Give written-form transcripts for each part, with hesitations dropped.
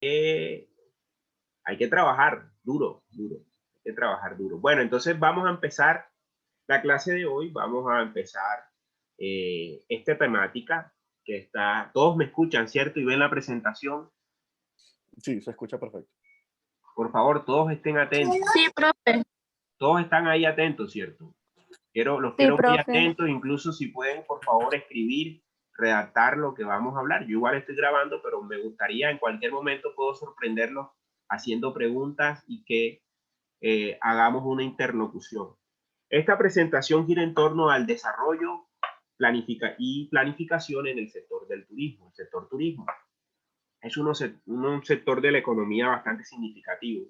que, hay que trabajar duro, duro, hay que trabajar duro. Bueno, entonces vamos a empezar la clase de hoy, vamos a empezar esta temática que está, todos me escuchan, ¿cierto? Y ven la presentación. Sí, se escucha perfecto. Por favor, todos estén atentos. Sí, profe. Todos están ahí atentos, ¿cierto? Los Sí, quiero muy profe. atentos, incluso si pueden, por favor, escribir, redactar lo que vamos a hablar. Yo igual estoy grabando, pero me gustaría en cualquier momento puedo sorprenderlos haciendo preguntas y que hagamos una interlocución. Esta presentación gira en torno al desarrollo y planificación en el sector del turismo. El sector turismo es un sector de la economía bastante significativo.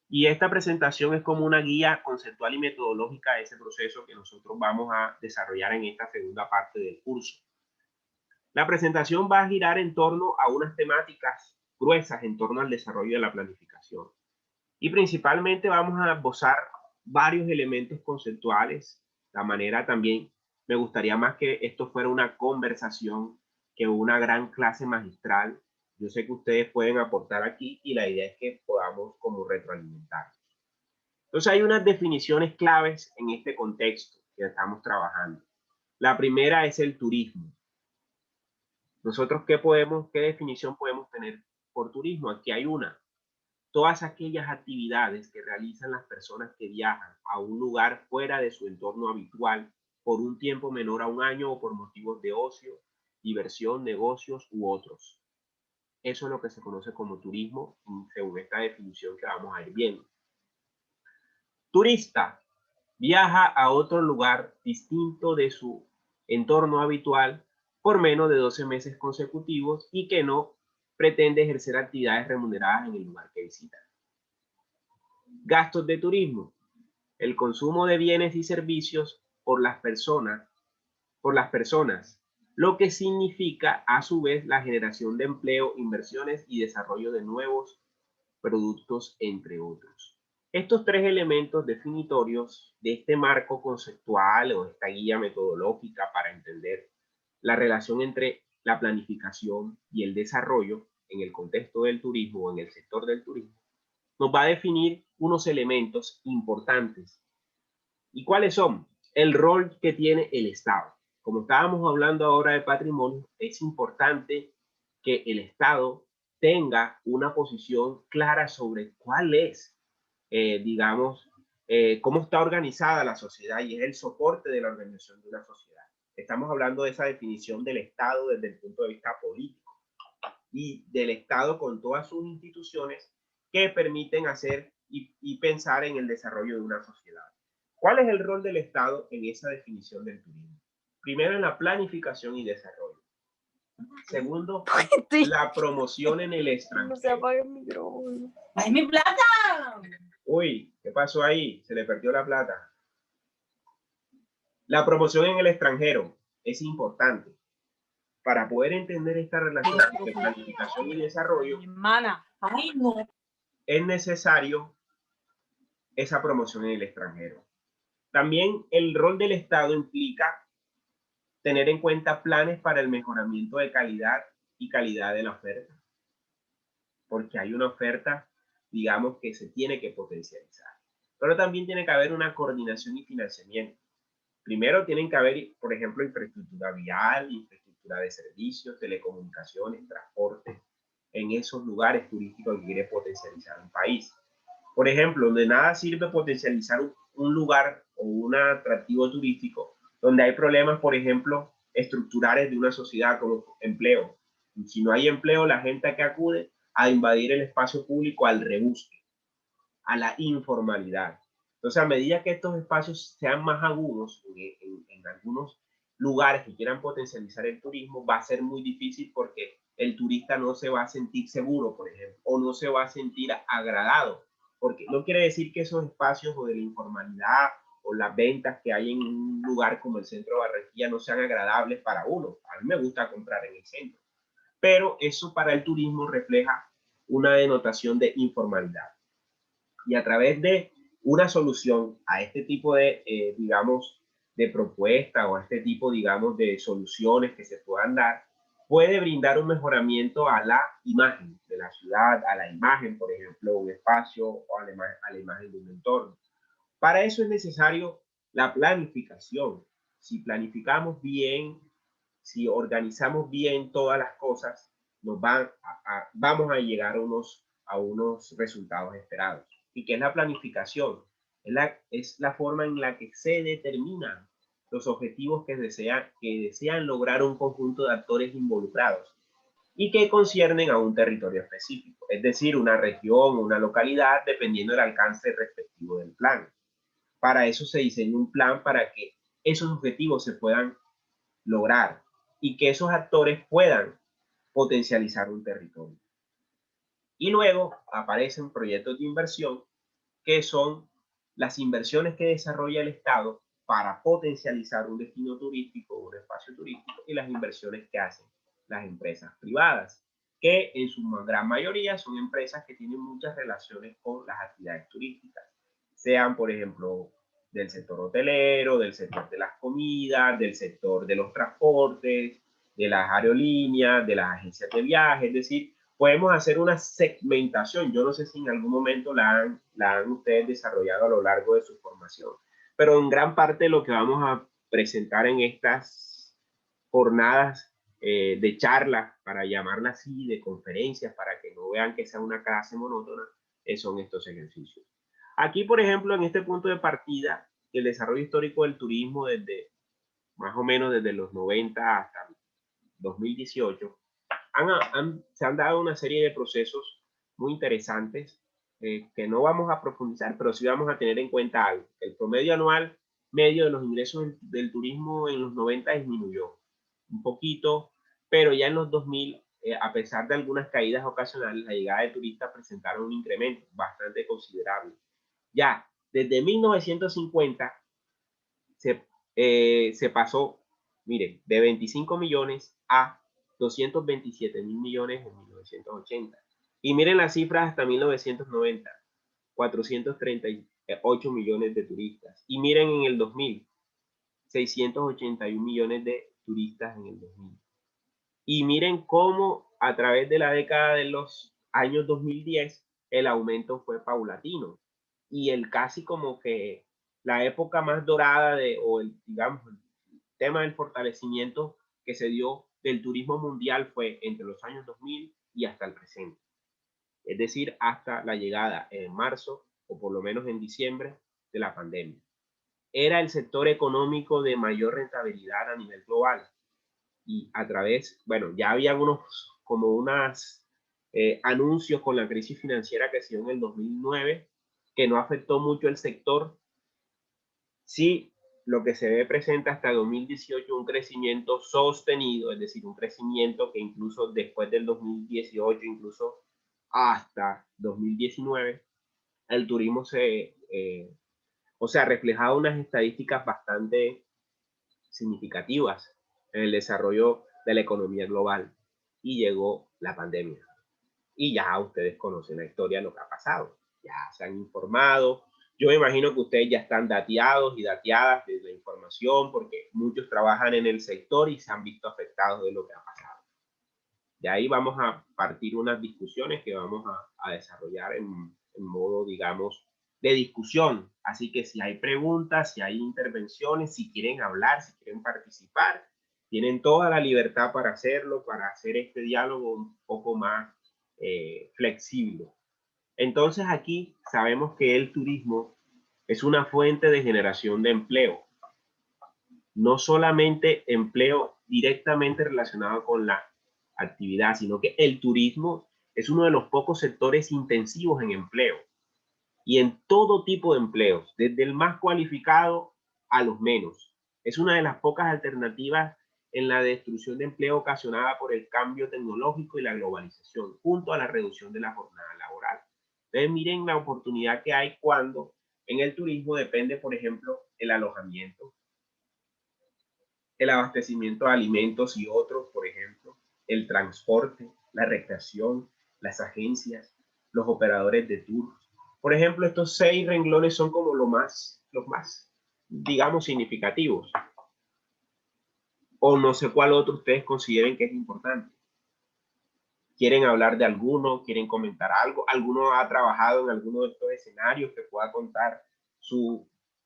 Y esta presentación es como una guía conceptual y metodológica de ese proceso que nosotros vamos a desarrollar en esta segunda parte del curso. La presentación va a girar en torno a unas temáticas gruesas en torno al desarrollo de la planificación. Y principalmente vamos a esbozar varios elementos conceptuales. La manera también, me gustaría más que esto fuera una conversación que una gran clase magistral. Yo sé que ustedes pueden aportar aquí y la idea es que podamos como retroalimentar. Entonces hay unas definiciones claves en este contexto que estamos trabajando. La primera es el turismo. Nosotros, ¿qué definición podemos tener por turismo? Aquí hay una. Todas aquellas actividades que realizan las personas que viajan a un lugar fuera de su entorno habitual por un tiempo menor a un año o por motivos de ocio, diversión, negocios u otros. Eso es lo que se conoce como turismo según esta definición que vamos a ir viendo. Turista viaja a otro lugar distinto de su entorno habitual por menos de 12 meses consecutivos y que no pretende ejercer actividades remuneradas en el lugar que visita. Gastos de turismo. El consumo de bienes y servicios por las personas, lo que significa a su vez la generación de empleo, inversiones y desarrollo de nuevos productos, entre otros. Estos tres elementos definitorios de este marco conceptual o esta guía metodológica para entender la relación entre la planificación y el desarrollo en el contexto del turismo o en el sector del turismo, nos va a definir unos elementos importantes. ¿Y cuáles son? El rol que tiene el Estado. Como estábamos hablando ahora de patrimonio, es importante que el Estado tenga una posición clara sobre cuál es, digamos, cómo está organizada la sociedad y es el soporte de la organización de una sociedad. Estamos hablando de esa definición del Estado desde el punto de vista político y del Estado con todas sus instituciones que permiten hacer y pensar en el desarrollo de una sociedad. ¿Cuál es el rol del Estado en esa definición del turismo? Primero, en la planificación y desarrollo. Segundo, Sí. la promoción en el No se extranjero. apague el micrófono. ¡Ay, mi plata! Uy, ¿qué pasó ahí? Se le perdió la plata. La promoción en el extranjero es importante. Para poder entender esta relación entre planificación y desarrollo, Hermana, ay, no. es necesario esa promoción en el extranjero. También el rol del Estado implica tener en cuenta planes para el mejoramiento de calidad y calidad de la oferta, porque hay una oferta, digamos, que se tiene que potencializar. Pero también tiene que haber una coordinación y financiamiento. Primero tienen que haber, por ejemplo, infraestructura vial, infraestructura de servicios, telecomunicaciones, transporte, en esos lugares turísticos que quiere potencializar un país. Por ejemplo, de nada sirve potencializar un lugar o un atractivo turístico donde hay problemas, por ejemplo, estructurales de una sociedad como empleo. Si no hay empleo, la gente que acude a invadir el espacio público al rebusque, a la informalidad. Entonces, a medida que estos espacios sean más agudos en algunos lugares que quieran potencializar el turismo, va a ser muy difícil porque el turista no se va a sentir seguro, por ejemplo, o no se va a sentir agradado, porque no quiere decir que esos espacios o de la informalidad o las ventas que hay en un lugar como el centro de Barranquilla no sean agradables para uno. A mí me gusta comprar en el centro, pero eso para el turismo refleja una denotación de informalidad. Y a través de una solución a este tipo de, digamos, de propuesta o a este tipo, digamos, de soluciones que se puedan dar, puede brindar un mejoramiento a la imagen de la ciudad, a la imagen, por ejemplo, un espacio o a la imagen de un entorno. Para eso es necesario la planificación. Si planificamos bien, si organizamos bien todas las cosas, vamos a llegar a unos resultados esperados. ¿Y qué es la planificación? Es la forma en la que se determinan los objetivos que desean lograr un conjunto de actores involucrados y que conciernen a un territorio específico, es decir, una región o una localidad, dependiendo del alcance respectivo del plan. Para eso se diseña un plan para que esos objetivos se puedan lograr y que esos actores puedan potencializar un territorio. Y luego aparecen proyectos de inversión, que son las inversiones que desarrolla el Estado para potencializar un destino turístico, un espacio turístico, y las inversiones que hacen las empresas privadas, que en su gran mayoría son empresas que tienen muchas relaciones con las actividades turísticas, sean, por ejemplo, del sector hotelero, del sector de las comidas, del sector de los transportes, de las aerolíneas, de las agencias de viajes, es decir, podemos hacer una segmentación. Yo no sé si en algún momento la han ustedes desarrollado a lo largo de su formación, pero en gran parte lo que vamos a presentar en estas jornadas de charlas, para llamarlas así, de conferencias, para que no vean que sea una clase monótona, son estos ejercicios. Aquí, por ejemplo, en este punto de partida, el desarrollo histórico del turismo desde más o menos desde los 90 hasta 2018, se han dado una serie de procesos muy interesantes que no vamos a profundizar, pero sí vamos a tener en cuenta algo. El promedio anual medio de los ingresos del turismo en los 90 disminuyó un poquito, pero ya en los 2000, a pesar de algunas caídas ocasionales, la llegada de turistas presentaron un incremento bastante considerable. Ya desde 1950 se pasó, miren, de 25 millones a 227 mil millones en 1980. Y miren las cifras hasta 1990, 438 millones de turistas. Y miren en el 2000, 681 millones de turistas en el 2000. Y miren cómo a través de la década de los años 2010 el aumento fue paulatino. Y el casi como que la época más dorada o digamos, el tema del fortalecimiento que se dio del turismo mundial fue entre los años 2000 y hasta el presente. Es decir, hasta la llegada en marzo o por lo menos en diciembre de la pandemia. Era el sector económico de mayor rentabilidad a nivel global. Y a través, bueno, ya había unas anuncios con la crisis financiera que se dio en el 2009, que no afectó mucho el sector. Sí, lo que se ve presenta hasta 2018 un crecimiento sostenido, es decir, un crecimiento que incluso después del 2018, incluso hasta 2019, el turismo reflejaba unas estadísticas bastante significativas en el desarrollo de la economía global, y llegó la pandemia. Y ya ustedes conocen la historia de lo que ha pasado, ya se han informado. Yo me imagino que ustedes ya están dateados y dateadas de la información, porque muchos trabajan en el sector y se han visto afectados de lo que ha pasado. De ahí vamos a partir unas discusiones que vamos a desarrollar en modo, digamos, de discusión. Así que si hay preguntas, si hay intervenciones, si quieren hablar, si quieren participar, tienen toda la libertad para hacerlo, para hacer este diálogo un poco más flexible. Entonces aquí sabemos que el turismo es una fuente de generación de empleo. No solamente empleo directamente relacionado con la actividad, sino que el turismo es uno de los pocos sectores intensivos en empleo y en todo tipo de empleos, desde el más cualificado a los menos. Es una de las pocas alternativas en la destrucción de empleo ocasionada por el cambio tecnológico y la globalización, junto a la reducción de la jornada laboral. Entonces miren la oportunidad que hay cuando en el turismo depende, por ejemplo, el alojamiento, el abastecimiento de alimentos y otros, por ejemplo, el transporte, la recreación, las agencias, los operadores de tours. Por ejemplo, estos 6 renglones son como los más, digamos, significativos. o no sé cuál otro ustedes consideren que es importante. ¿Quieren hablar de alguno? ¿Quieren comentar algo? ¿Alguno ha trabajado en alguno de estos escenarios que pueda contar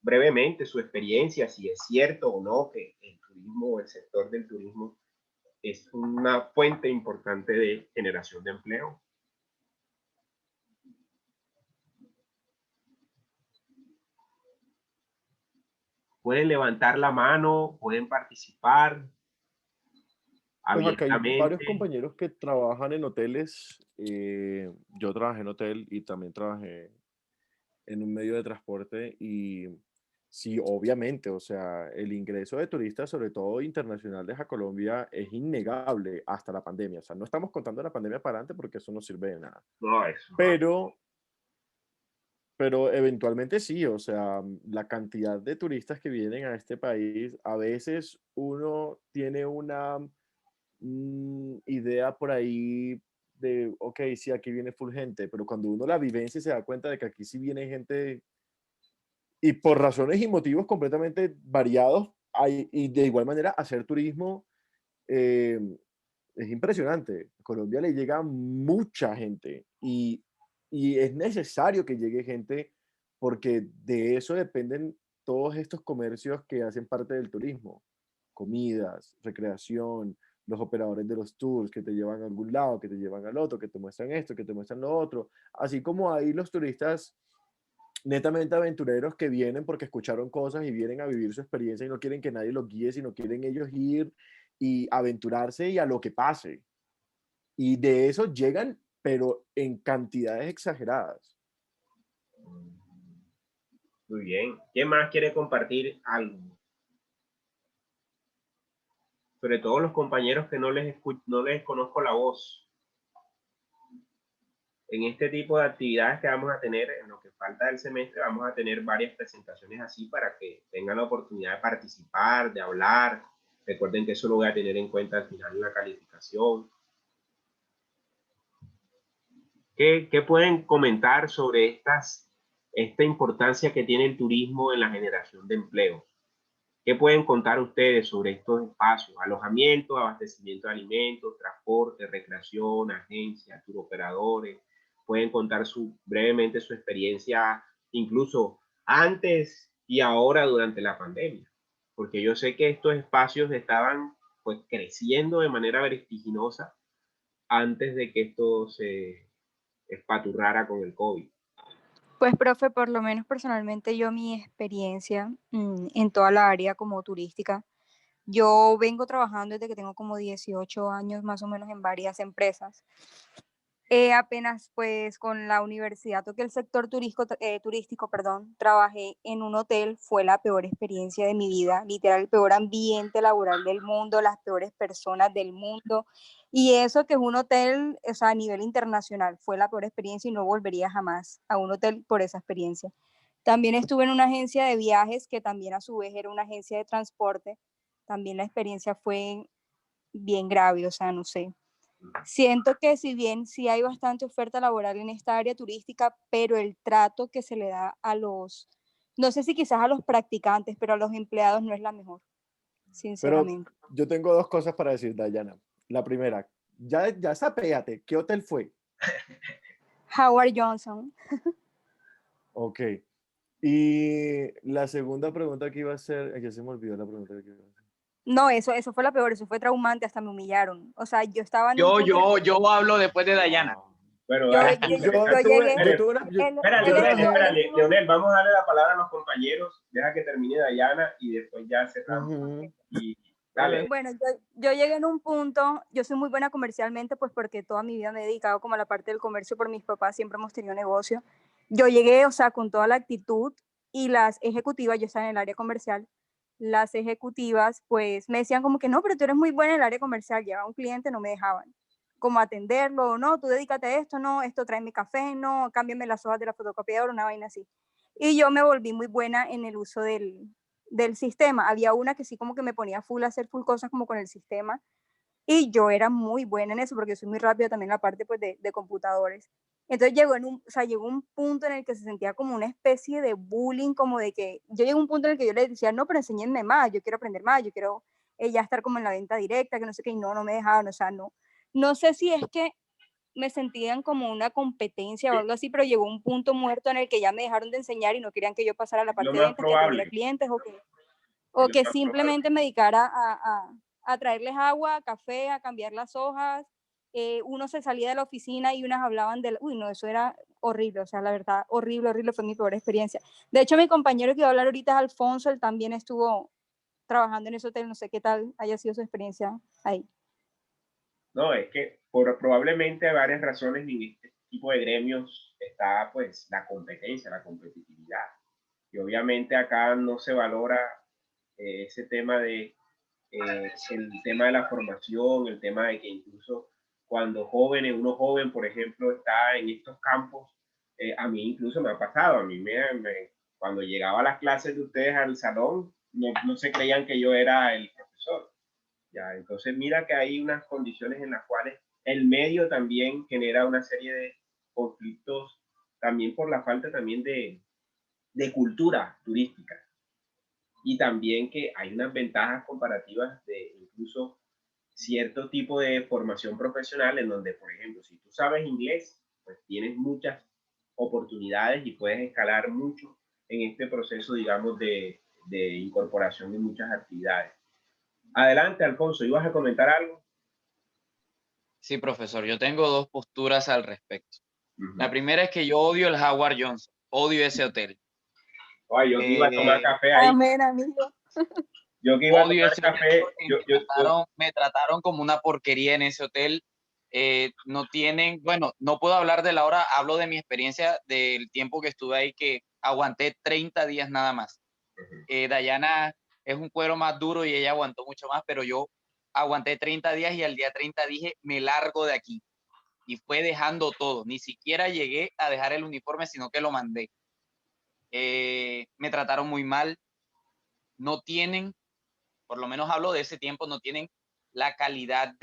brevemente su experiencia, si es cierto o no que el turismo, el sector del turismo es una fuente importante de generación de empleo? Pueden levantar la mano, pueden participar Pues acá hay varios abiertamente. compañeros que trabajan en hoteles. Yo trabajé en hotel y también trabajé en un medio de transporte y sí, obviamente, o sea, el ingreso de turistas, sobre todo internacionales a Colombia, es innegable hasta la pandemia. O sea, no estamos contando la pandemia para adelante porque eso no sirve de nada. No, eso no. Pero, pero eventualmente sí, o sea, la cantidad de turistas que vienen a este país, a veces uno tiene una idea por ahí de, ok, sí, aquí viene full gente, pero cuando uno la vivencia y se da cuenta de que aquí sí viene gente y por razones y motivos completamente variados, y de igual manera hacer turismo eh, es impresionante. A Colombia le llega mucha gente y es necesario que llegue gente porque de eso dependen todos estos comercios que hacen parte del turismo. Comidas, recreación, los operadores de los tours que te llevan a algún lado, que te llevan al otro, que te muestran esto, que te muestran lo otro. Así como hay los turistas netamente aventureros que vienen porque escucharon cosas y vienen a vivir su experiencia y no quieren que nadie los guíe, sino quieren ellos ir y aventurarse y a lo que pase. Y de eso llegan, pero en cantidades exageradas. Muy bien. ¿Quién más quiere compartir algo? Sobre todo los compañeros que no les conozco la voz. En este tipo de actividades que vamos a tener, en lo que falta del semestre, vamos a tener varias presentaciones así para que tengan la oportunidad de participar, de hablar. Recuerden que eso lo voy a tener en cuenta al final de la calificación. ¿Qué pueden comentar sobre esta importancia que tiene el turismo en la generación de empleo? ¿Qué pueden contar ustedes sobre estos espacios? Alojamiento, abastecimiento de alimentos, transporte, recreación, agencias, turoperadores. Pueden contar brevemente su experiencia, incluso antes y ahora durante la pandemia. Porque yo sé que estos espacios estaban pues creciendo de manera vertiginosa antes de que esto se espaturrara con el COVID. Pues, profe, por lo menos personalmente yo mi experiencia en toda la área como turística, yo vengo trabajando desde que tengo como 18 años más o menos en varias empresas. Apenas pues con la universidad toqué el sector turístico, perdón, trabajé en un hotel, fue la peor experiencia de mi vida, literal, el peor ambiente laboral del mundo, las peores personas del mundo, y eso que es un hotel, o sea, a nivel internacional, fue la peor experiencia y no volvería jamás a un hotel por esa experiencia. También estuve en una agencia de viajes que también a su vez era una agencia de transporte, también la experiencia fue bien grave, o sea, no sé. Siento que si bien sí hay bastante oferta laboral en esta área turística, pero el trato que se le da a no sé si quizás a los practicantes, pero a los empleados no es la mejor, Pero sinceramente. yo tengo dos cosas para decir, Dayana. La primera, ya sapéate, ¿qué hotel fue? Howard Johnson. Ok. Y la segunda pregunta que iba a hacer, ya se me olvidó la pregunta que iba a hacer. No, eso fue la peor, eso fue traumante, hasta me humillaron. O sea, yo estaba en un punto... Yo hablo después de Dayana. Bueno, Yo, dale, yo, Yo yo tuve, llegué... yo tuve una, espérale, yo trabajé. Leonel, vamos a darle la palabra a los compañeros, deja que termine Dayana y después ya cerramos. Y dale. Bueno, yo llegué en un punto, yo soy muy buena comercialmente, pues porque toda mi vida me he dedicado como a la parte del comercio por mis papás, siempre hemos tenido negocio. Yo llegué, o sea, con toda la actitud y las ejecutivas, yo estaba en el área comercial, las ejecutivas pues me decían como que no, pero tú eres muy buena en el área comercial, llegaba un cliente, no me dejaban como atenderlo, no, tú dedícate a esto, no, esto tráeme café, no, cámbiame las hojas de la fotocopiadora, una vaina así. Y yo me volví muy buena en el uso del sistema. Había una que sí como que me ponía full a hacer full cosas como con el sistema y yo era muy buena en eso porque soy muy rápida también en la parte pues de computadores. Entonces llegó un punto en el que se sentía como una especie de bullying, como de que yo llegué a un punto en el que yo le decía, no, pero enséñenme más, yo quiero aprender más, yo quiero ya estar como en la venta directa, que no sé qué, y no me dejaban, o sea, no sé si es que me sentían como una competencia o algo así, pero llegó un punto muerto en el que ya me dejaron de enseñar y no querían que yo pasara a la Lo parte de más ventas, que atendiera probable, clientes es o lo que más probable. simplemente me dedicara a traerles agua, café, a cambiar las hojas. Uno se salía de la oficina y unas hablaban del, uy, no, eso era horrible, o sea, la verdad, horrible, horrible, fue mi peor experiencia. De hecho, mi compañero que iba a hablar ahorita es Alfonso, él también estuvo trabajando en ese hotel, no sé qué tal haya sido su experiencia ahí. No, es que probablemente hay varias razones en este tipo de gremios está pues la competencia, la competitividad. Y obviamente acá no se valora ese tema de el tema de la formación, el tema de que incluso cuando jóvenes, uno joven, por ejemplo, está en estos campos, a mí incluso me ha pasado, a mí cuando llegaba a las clases de ustedes al salón, no se creían que yo era el profesor. Ya, entonces mira que hay unas condiciones en las cuales el medio también genera una serie de conflictos, también por la falta también de cultura turística. Y también que hay unas ventajas comparativas de incluso cierto tipo de formación profesional en donde, por ejemplo, si tú sabes inglés, pues tienes muchas oportunidades y puedes escalar mucho en este proceso, digamos, de incorporación de muchas actividades. Adelante, Alfonso, ¿ibas a comentar algo? Sí, profesor, yo tengo dos posturas al respecto. Uh -huh. La primera es que yo odio el Howard Johnson, odio ese hotel. Ay, yo que iba a tomar café ahí. Amén, amigo. Yo que iba a Odio tomar ese café. hotel me trataron como una porquería en ese hotel. No tienen, bueno, no puedo hablar de la hora, hablo de mi experiencia del tiempo que estuve ahí, que aguanté 30 días nada más. Dayana es un cuero más duro y ella aguantó mucho más, pero yo aguanté 30 días y al día 30 dije, me largo de aquí. Y fue dejando todo. Ni siquiera llegué a dejar el uniforme, sino que lo mandé. Me trataron muy mal. No tienen, por lo menos hablo de ese tiempo, no tienen la calidad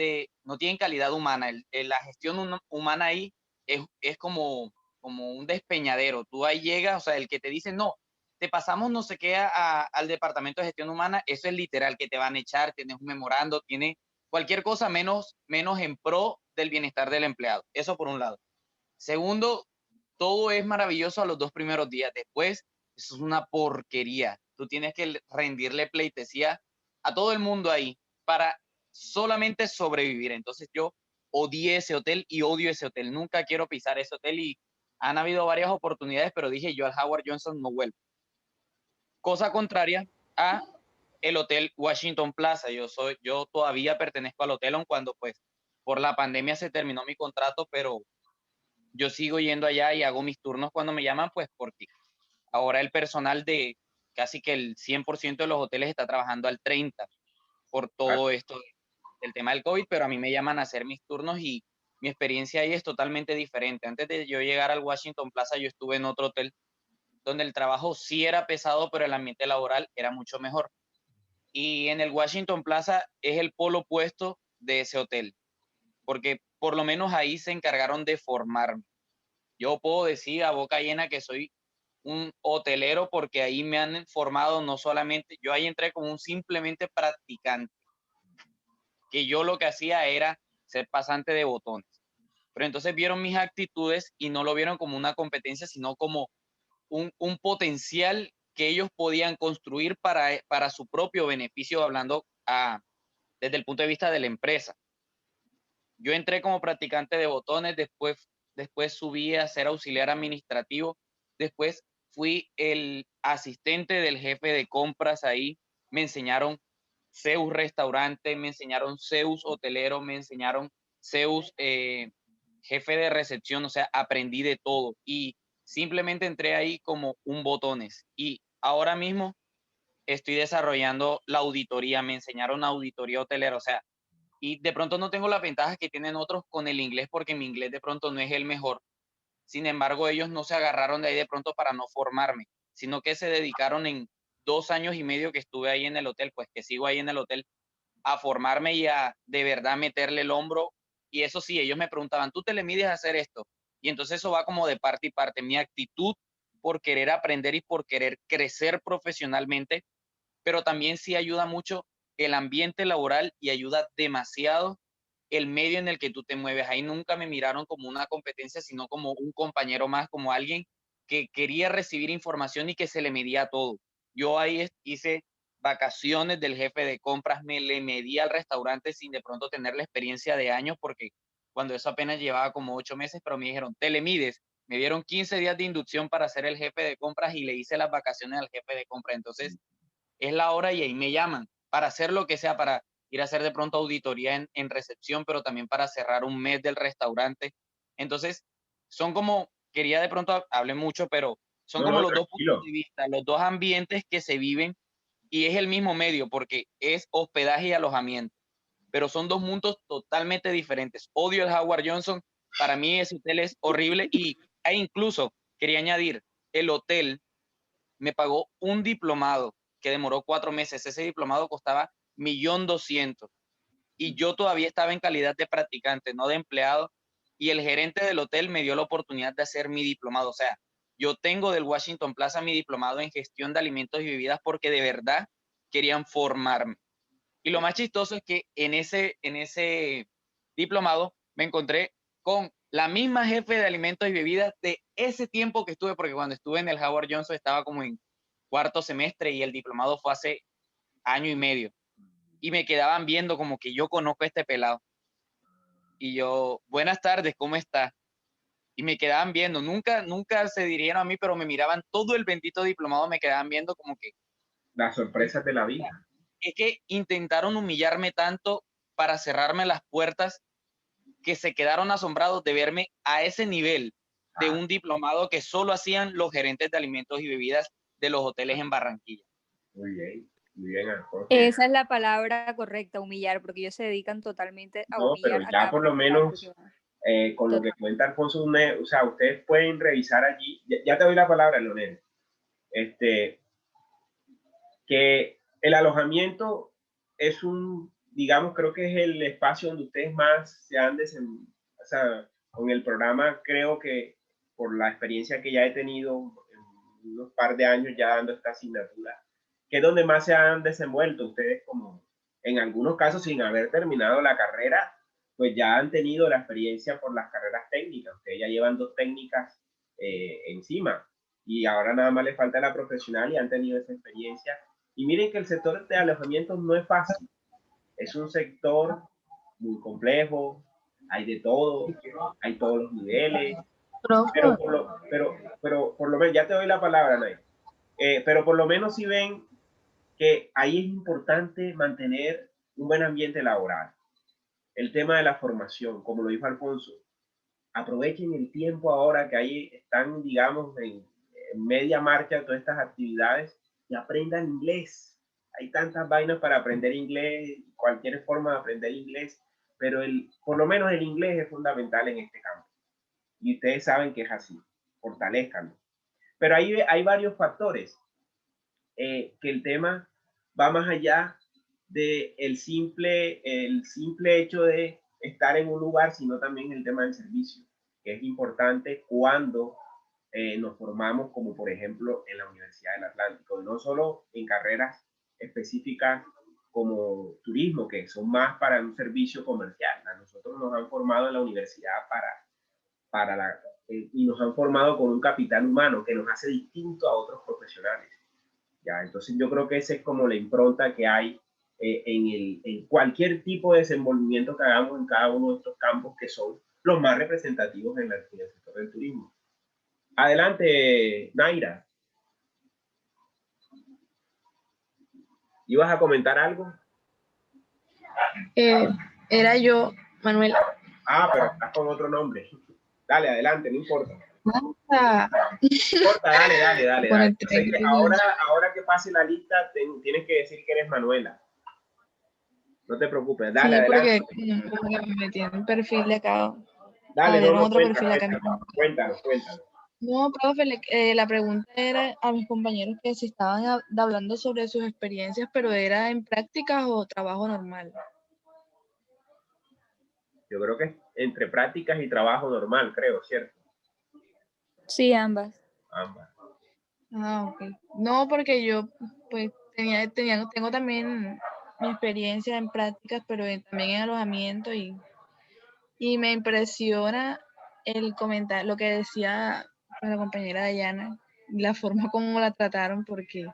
no tienen calidad humana. La gestión humana ahí es como un despeñadero. Tú ahí llegas, o sea, el que te dice, no, te pasamos no sé qué al departamento de gestión humana, eso es literal, que te van a echar, tienes un memorando, tiene cualquier cosa menos en pro del bienestar del empleado. Eso por un lado. Segundo, todo es maravilloso a los 2 primeros días. Después, eso es una porquería. Tú tienes que rendirle pleitesía a todo el mundo ahí para solamente sobrevivir. Entonces yo odié ese hotel y odio ese hotel. Nunca quiero pisar ese hotel y han habido varias oportunidades, pero dije yo al Howard Johnson no vuelvo. Cosa contraria a el hotel Washington Plaza. Yo todavía pertenezco al hotel, aun cuando pues por la pandemia se terminó mi contrato, pero yo sigo yendo allá y hago mis turnos cuando me llaman, pues porque ahora el personal de casi que el 100% de los hoteles está trabajando al 30% por todo esto del tema del COVID, pero a mí me llaman a hacer mis turnos y mi experiencia ahí es totalmente diferente. Antes de yo llegar al Washington Plaza, yo estuve en otro hotel donde el trabajo sí era pesado, pero el ambiente laboral era mucho mejor. Y en el Washington Plaza es el polo opuesto de ese hotel, porque por lo menos ahí se encargaron de formarme. Yo puedo decir a boca llena que soy un hotelero porque ahí me han formado no solamente, yo ahí entré como un simplemente practicante, que yo lo que hacía era ser pasante de botones. Pero entonces vieron mis actitudes y no lo vieron como una competencia, sino como un potencial que ellos podían construir para su propio beneficio, hablando desde el punto de vista de la empresa. Yo entré como practicante de botones, después subí a ser auxiliar administrativo, después fui el asistente del jefe de compras ahí, me enseñaron Zeus restaurante, me enseñaron Zeus hotelero, me enseñaron Zeus jefe de recepción, o sea, aprendí de todo y simplemente entré ahí como un botones y ahora mismo estoy desarrollando la auditoría, me enseñaron auditoría hotelera, o sea, y de pronto no tengo las ventajas que tienen otros con el inglés porque mi inglés de pronto no es el mejor. Sin embargo, ellos no se agarraron de ahí de pronto para no formarme, sino que se dedicaron en 2 años y medio que estuve ahí en el hotel, pues que sigo ahí en el hotel, a formarme y a de verdad meterle el hombro. Y eso sí, ellos me preguntaban, ¿tú te le mides a hacer esto? Y entonces eso va como de parte y parte. Mi actitud por querer aprender y por querer crecer profesionalmente, pero también sí ayuda mucho el ambiente laboral y ayuda demasiado el medio en el que tú te mueves. Ahí nunca me miraron como una competencia, sino como un compañero más, como alguien que quería recibir información y que se le medía todo. Yo ahí hice vacaciones del jefe de compras, me le medía al restaurante sin de pronto tener la experiencia de años, porque cuando eso apenas llevaba como 8 meses, pero me dijeron, te le mides. Me dieron 15 días de inducción para ser el jefe de compras y le hice las vacaciones al jefe de compras. Entonces, es la hora y ahí me llaman para hacer lo que sea, para ir a hacer de pronto auditoría en recepción, pero también para cerrar un mes del restaurante. Entonces, son como, quería de pronto, hablé mucho, pero son No, como no, los dos puntos tranquilo. de vista, los dos ambientes que se viven y es el mismo medio porque es hospedaje y alojamiento, pero son dos mundos totalmente diferentes. Odio el Howard Johnson, para mí ese hotel es horrible e incluso quería añadir, el hotel me pagó un diplomado que demoró 4 meses. Ese diplomado costaba 1.200.000 y yo todavía estaba en calidad de practicante, no de empleado, y el gerente del hotel me dio la oportunidad de hacer mi diplomado. O sea, yo tengo del Washington Plaza mi diplomado en gestión de alimentos y bebidas porque de verdad querían formarme. Y lo más chistoso es que en ese diplomado me encontré con la misma jefe de alimentos y bebidas de ese tiempo que estuve, porque cuando estuve en el Howard Johnson estaba como en cuarto semestre y el diplomado fue hace año y medio. Y me quedaban viendo como que yo conozco a este pelado. Y yo, buenas tardes, ¿cómo está? Y me quedaban viendo, nunca se dirigieron a mí, pero me miraban todo el bendito diplomado, me quedaban viendo como que, Las sorpresas de la vida. es que intentaron humillarme tanto para cerrarme las puertas que se quedaron asombrados de verme a ese nivel de un diplomado que solo hacían los gerentes de alimentos y bebidas de los hoteles en Barranquilla. Muy bien, Alfonso. Esa es la palabra correcta, humillar, porque ellos se dedican totalmente a No, pero humillar a ya cada por lo participante que menos va. con lo que Total. cuenta Alfonso, o sea, ustedes pueden revisar allí, ya te doy la palabra, Leonel, que el alojamiento es digamos, creo que es el espacio donde ustedes más se han desenvuelto, o sea, con el programa creo que por la experiencia que ya he tenido en unos par de años ya dando esta asignatura, que es donde más se han desenvuelto ustedes como, en algunos casos sin haber terminado la carrera, pues ya han tenido la experiencia por las carreras técnicas, ustedes ya llevan 2 técnicas encima y ahora nada más les falta la profesional y han tenido esa experiencia. Y miren que el sector de alojamientos no es fácil, es un sector muy complejo, hay de todo, hay todos los niveles, pero por lo menos, ya te doy la palabra, Nay, pero por lo menos si ven que ahí es importante mantener un buen ambiente laboral. El tema de la formación, como lo dijo Alfonso, aprovechen el tiempo ahora que ahí están, digamos, en media marcha todas estas actividades y aprendan inglés. Hay tantas vainas para aprender inglés, cualquier forma de aprender inglés, pero por lo menos el inglés es fundamental en este campo. Y ustedes saben que es así, fortalezcanlo. Pero hay varios factores, que el tema va más allá del el simple hecho de estar en un lugar, sino también el tema del servicio, que es importante cuando nos formamos, como por ejemplo en la Universidad del Atlántico, no solo en carreras específicas como turismo, que son más para un servicio comercial. A nosotros nos han formado en la universidad y nos han formado con un capital humano que nos hace distinto a otros profesionales. ¿Ya? Entonces yo creo que esa es como la impronta que hay en cualquier tipo de desenvolvimiento que hagamos en cada uno de estos campos que son los más representativos en el sector del turismo. Adelante, Naira. ¿Ibas a comentar algo? Era yo, Manuel. Ah, pero estás con otro nombre. Dale, adelante, no importa. No Ah, importa, dale. por el Entonces, tren. ahora que pase la lista, tienes que decir que eres Manuela. No te preocupes, dale, Sí, adelante. porque como que me metí en el perfil de acá. Dale, Abrieron no, otro perfil acá. cuéntanos. No, profe, la pregunta era a mis compañeros que si estaban hablando sobre sus experiencias, pero era en prácticas o trabajo normal. Yo creo que entre prácticas y trabajo normal, creo, ¿cierto? Sí, ambas. Ambas. Ah, ok. No, porque yo pues tengo también mi experiencia en prácticas, pero también en alojamiento y me impresiona el comentar lo que decía la compañera Dayana, la forma como la trataron, porque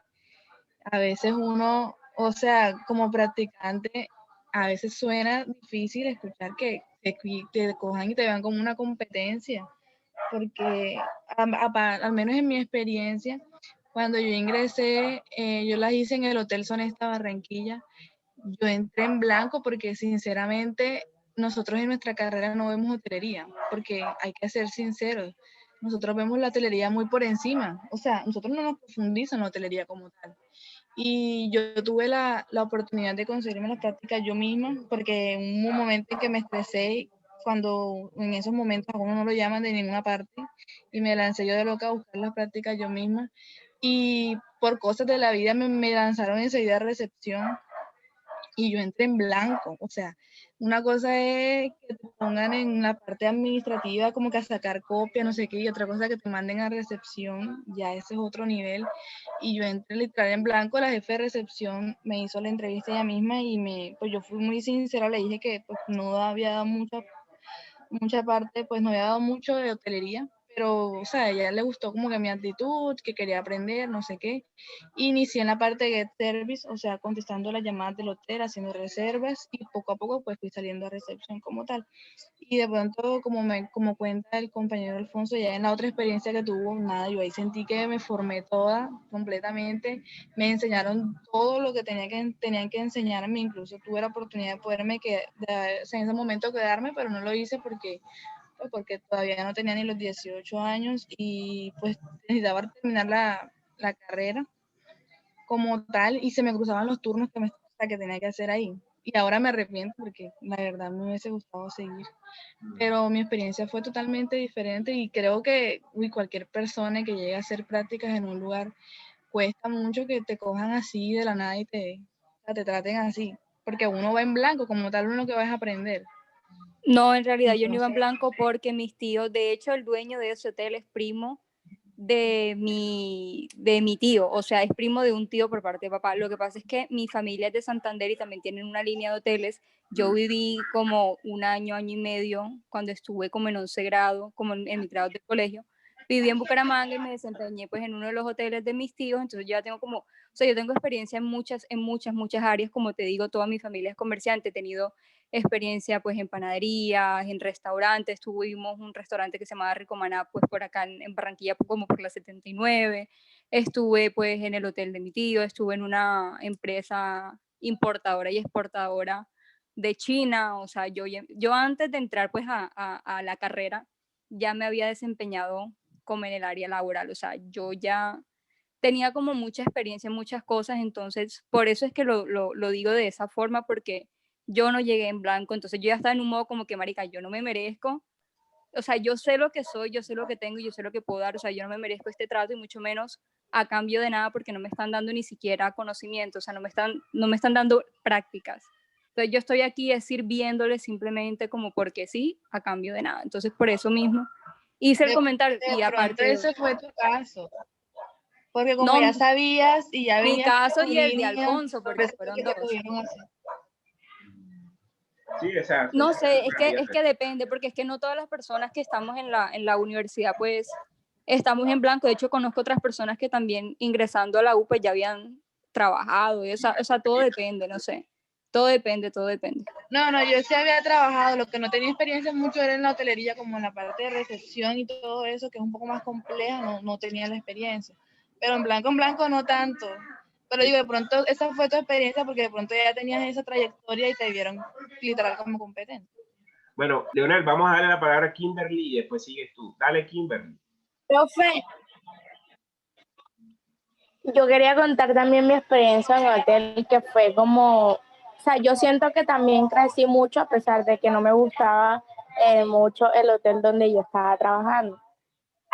a veces uno, o sea, como practicante, a veces suena difícil escuchar que te cojan y te vean como una competencia, porque al menos en mi experiencia, cuando yo ingresé, yo las hice en el Hotel Sonesta Barranquilla. Yo entré en blanco porque sinceramente nosotros en nuestra carrera no vemos hotelería, porque hay que ser sinceros, nosotros vemos la hotelería muy por encima, o sea, nosotros no nos profundizamos en la hotelería como tal. Y yo tuve la oportunidad de conseguirme las prácticas yo misma, porque en un momento en que me estresé, cuando en esos momentos a uno no lo llaman de ninguna parte, y me lancé yo de loca a buscar las prácticas yo misma, y por cosas de la vida me lanzaron enseguida a recepción, y yo entré en blanco. O sea, una cosa es que te pongan en la parte administrativa como que a sacar copia, no sé qué, y otra cosa que te manden a recepción, ya ese es otro nivel. Y yo entré literal en blanco, la jefe de recepción me hizo la entrevista ella misma y pues yo fui muy sincera, le dije que pues no había dado mucha parte, pues no había dado mucho de hotelería, pero, o sea, a ella le gustó como que mi actitud, que quería aprender, no sé qué. Inicié en la parte de Get Service, o sea, contestando las llamadas del hotel, haciendo reservas y poco a poco pues fui saliendo a recepción como tal. Y de pronto, como cuenta el compañero Alfonso, ya en la otra experiencia que tuvo, nada, yo ahí sentí que me formé toda completamente, me enseñaron todo lo que tenían que enseñarme, incluso tuve la oportunidad de poderme en ese momento quedarme, pero no lo hice porque todavía no tenía ni los 18 años y pues necesitaba terminar la carrera como tal y se me cruzaban los turnos que tenía que hacer ahí. Y ahora me arrepiento porque la verdad me hubiese gustado seguir. Pero mi experiencia fue totalmente diferente y creo que cualquier persona que llegue a hacer prácticas en un lugar, cuesta mucho que te cojan así de la nada y te traten así. Porque uno va en blanco, como tal uno que vas a aprender. No, en realidad yo no iba en Entonces, blanco porque mis tíos, de hecho el dueño de ese hotel es primo de mi tío, o sea, es primo de un tío por parte de papá. Lo que pasa es que mi familia es de Santander y también tienen una línea de hoteles. Yo viví como un año, año y medio, cuando estuve como en 11 grado, como en mi grado de colegio. Viví en Bucaramanga y me desempeñé pues en uno de los hoteles de mis tíos, entonces yo ya tengo como, o sea, yo tengo experiencia en muchas áreas, como te digo, toda mi familia es comerciante, he tenido experiencia pues en panaderías, en restaurantes, tuvimos un restaurante que se llamaba Ricomaná pues por acá en Barranquilla como por la 79, estuve pues en el hotel de mi tío, estuve en una empresa importadora y exportadora de China, o sea, yo antes de entrar pues a la carrera ya me había desempeñado como en el área laboral, o sea, yo ya tenía como mucha experiencia en muchas cosas, entonces por eso es que lo digo de esa forma, porque yo no llegué en blanco, entonces yo ya estaba en un modo como que, marica, yo no me merezco, o sea, yo sé lo que soy, yo sé lo que tengo y yo sé lo que puedo dar, o sea, yo no me merezco este trato y mucho menos a cambio de nada porque no me están dando ni siquiera conocimiento, o sea, no me están dando prácticas. Entonces yo estoy aquí sirviéndole simplemente como porque sí, a cambio de nada. Entonces por eso mismo hice el de, comentario de y pronto aparte, ese fue tu caso. Porque como no, ya sabías y ya mi venías caso por tu y el de línea, Alfonso, por porque eso fue fueron que te dos. cogieron así. Sí, exacto. No sé, es que depende, porque es que no todas las personas que estamos en la universidad, pues, estamos en blanco. De hecho, conozco otras personas que también ingresando a la U, pues, ya habían trabajado. O sea, todo depende, no sé. Todo depende, todo depende. No, yo sí había trabajado, lo que no tenía experiencia mucho era en la hotelería, como en la parte de recepción y todo eso, que es un poco más compleja, no tenía la experiencia. Pero en blanco no tanto. Pero digo, de pronto esa fue tu experiencia porque de pronto ya tenías esa trayectoria y te vieron literal como competente. Bueno, Leonel, vamos a darle la palabra a Kimberly y después sigues tú. Dale, Kimberly. Profe, yo quería contar también mi experiencia en el hotel, que fue como, o sea, yo siento que también crecí mucho a pesar de que no me gustaba mucho el hotel donde yo estaba trabajando.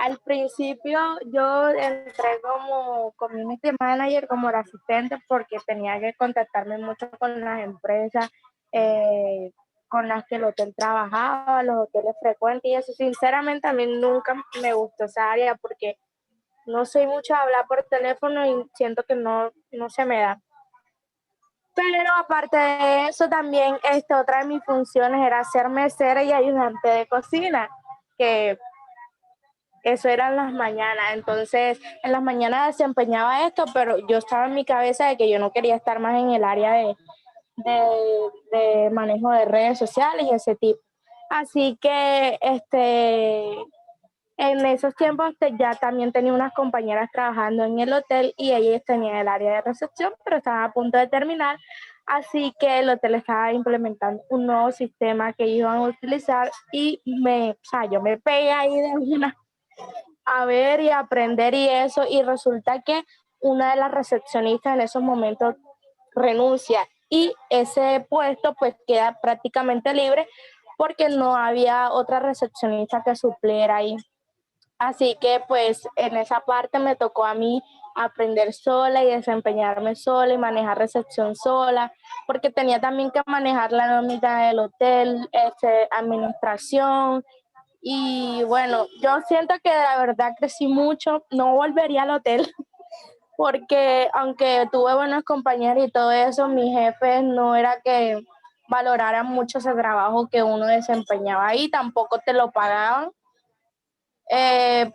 Al principio yo entré como community manager, como la asistente, porque tenía que contactarme mucho con las empresas con las que el hotel trabajaba, los hoteles frecuentes y eso. Sinceramente a mí nunca me gustó esa área porque no soy mucho de hablar por teléfono y siento que no se me da. Pero aparte de eso, también otra de mis funciones era ser mesera y ayudante de cocina, que eso era en las mañanas. Entonces, en las mañanas desempeñaba esto, pero yo estaba en mi cabeza de que yo no quería estar más en el área de manejo de redes sociales y ese tipo. Así que en esos tiempos ya también tenía unas compañeras trabajando en el hotel y ellas tenían el área de recepción, pero estaban a punto de terminar. Así que el hotel estaba implementando un nuevo sistema que iban a utilizar y yo me pegué ahí de una a ver y aprender y eso, y resulta que una de las recepcionistas en esos momentos renuncia y ese puesto pues queda prácticamente libre porque no había otra recepcionista que supliera ahí. Así que pues en esa parte me tocó a mí aprender sola y desempeñarme sola y manejar recepción sola, porque tenía también que manejar la nómina del hotel, administración. Y bueno, yo siento que de verdad crecí mucho, no volvería al hotel, porque aunque tuve buenos compañeros y todo eso, mis jefes no era que valoraran mucho ese trabajo que uno desempeñaba ahí, tampoco te lo pagaban.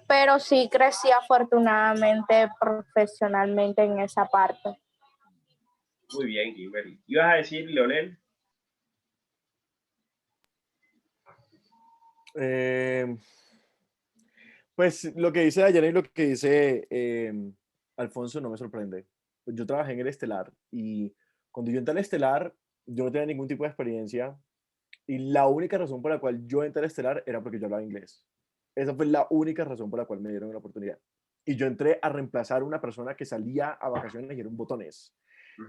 Pero sí crecí afortunadamente profesionalmente en esa parte. Muy bien, Kimberly. ¿Ibas a decir, Leonel? Pues lo que dice Dayana y lo que dice Alfonso no me sorprende. Pues yo trabajé en el Estelar y cuando yo entré al Estelar, yo no tenía ningún tipo de experiencia y la única razón por la cual yo entré al Estelar era porque yo hablaba inglés. Esa fue la única razón por la cual me dieron la oportunidad. Y yo entré a reemplazar a una persona que salía a vacaciones y era un botones.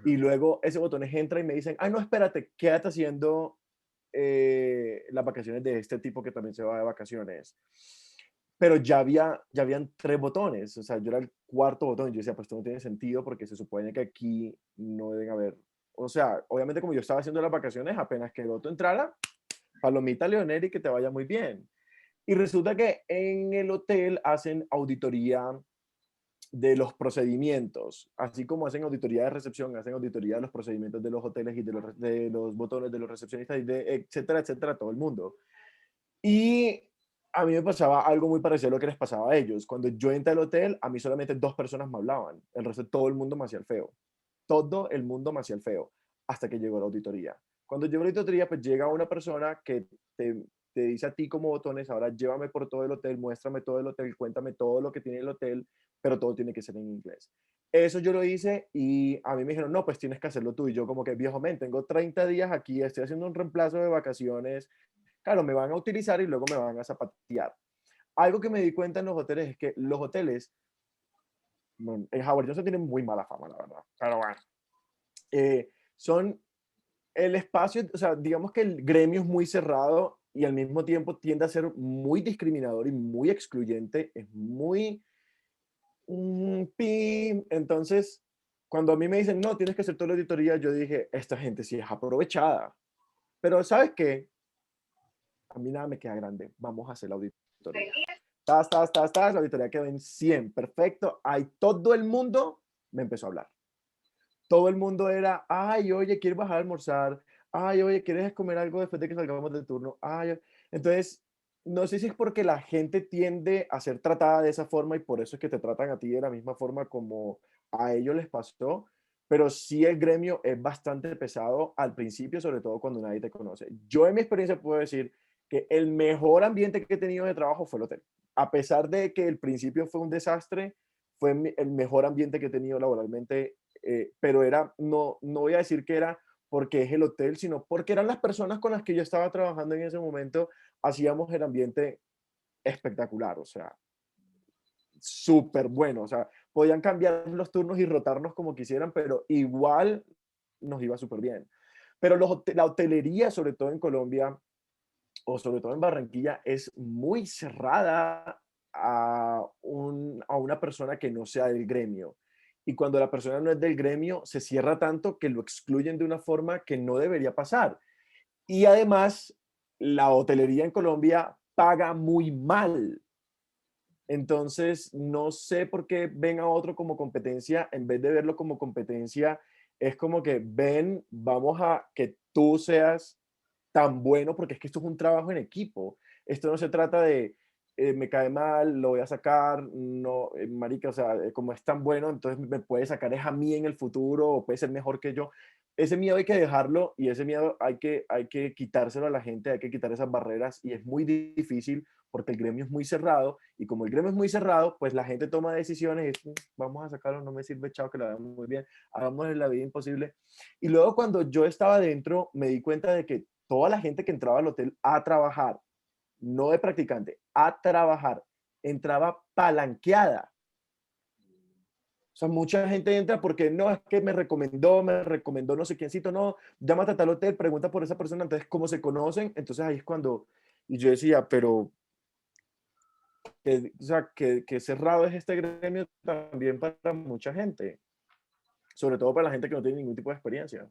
Y luego ese botones entra y me dicen, ay, no, espérate, quédate haciendo las vacaciones de este tipo que también se va de vacaciones. Pero ya habían 3 botones, o sea, yo era el 4.º botón, y yo decía, pues esto no tiene sentido porque se supone que aquí no deben haber, o sea, obviamente como yo estaba haciendo las vacaciones, apenas que el otro entrara, palomita Leonel y que te vaya muy bien. Y resulta que en el hotel hacen auditoría de los procedimientos, así como hacen auditoría de recepción, hacen auditoría de los procedimientos de los hoteles y de los botones, de los recepcionistas, y de etcétera, etcétera, todo el mundo. Y a mí me pasaba algo muy parecido a lo que les pasaba a ellos. Cuando yo entré al hotel, a mí solamente 2 personas me hablaban, el resto de todo el mundo me hacía el feo. Todo el mundo me hacía el feo, hasta que llegó la auditoría. Cuando llegó la auditoría, pues llega una persona que te dice a ti como botones, ahora llévame por todo el hotel, muéstrame todo el hotel, cuéntame todo lo que tiene el hotel, pero todo tiene que ser en inglés. Eso yo lo hice y a mí me dijeron, no, pues tienes que hacerlo tú. Y yo como que, viejo men, tengo 30 días aquí, estoy haciendo un reemplazo de vacaciones, claro, me van a utilizar y luego me van a zapatear. Algo que me di cuenta en los hoteles es que los hoteles, bueno, en Howard Johnson tienen muy mala fama, la verdad, pero bueno, son el espacio, o sea, digamos que el gremio es muy cerrado y al mismo tiempo tiende a ser muy discriminador y muy excluyente, es muy entonces, cuando a mí me dicen, no, tienes que hacer toda la auditoría, yo dije, esta gente sí es aprovechada. Pero ¿sabes qué? A mí nada me queda grande, vamos a hacer la auditoría. La auditoría quedó en 100, perfecto. Ahí todo el mundo me empezó a hablar. Todo el mundo era, ay, oye, ¿quieres bajar a almorzar? Ay, oye, ¿quieres comer algo después de que salgamos del turno? Ay, entonces, no sé si es porque la gente tiende a ser tratada de esa forma y por eso es que te tratan a ti de la misma forma como a ellos les pasó, pero sí el gremio es bastante pesado al principio, sobre todo cuando nadie te conoce. Yo en mi experiencia puedo decir que el mejor ambiente que he tenido de trabajo fue el hotel. A pesar de que el principio fue un desastre, fue el mejor ambiente que he tenido laboralmente, pero no voy a decir que era porque es el hotel, sino porque eran las personas con las que yo estaba trabajando en ese momento, hacíamos el ambiente espectacular, o sea, súper bueno, o sea, podían cambiar los turnos y rotarnos como quisieran, pero igual nos iba súper bien. Pero la hotelería, sobre todo en Colombia, o sobre todo en Barranquilla, es muy cerrada a una persona que no sea del gremio. Y cuando la persona no es del gremio, se cierra tanto que lo excluyen de una forma que no debería pasar. Y además, la hotelería en Colombia paga muy mal. Entonces, no sé por qué ven a otro como competencia en vez de verlo como competencia es como que ven, vamos a que tú seas tan bueno, porque es que esto es un trabajo en equipo. Esto no se trata de me cae mal, lo voy a sacar, no, marica, o sea, como es tan bueno, entonces me puede sacar es a mí en el futuro o puede ser mejor que yo. Ese miedo hay que dejarlo y ese miedo hay que quitárselo a la gente, hay que quitar esas barreras y es muy difícil porque el gremio es muy cerrado y como el gremio es muy cerrado, pues la gente toma decisiones y vamos a sacarlo, no me sirve, chao, que lo hagamos muy bien, hagamos la vida imposible. Y luego cuando yo estaba dentro, me di cuenta de que toda la gente que entraba al hotel a trabajar, no de practicante, a trabajar, entraba palanqueada. O sea, mucha gente entra porque no, es que me recomendó no sé quiéncito, no, llámate a tal hotel, pregunta por esa persona, entonces, ¿cómo se conocen? Entonces ahí es cuando, y yo decía, pero, o sea, que cerrado es este gremio también para mucha gente, sobre todo para la gente que no tiene ningún tipo de experiencia.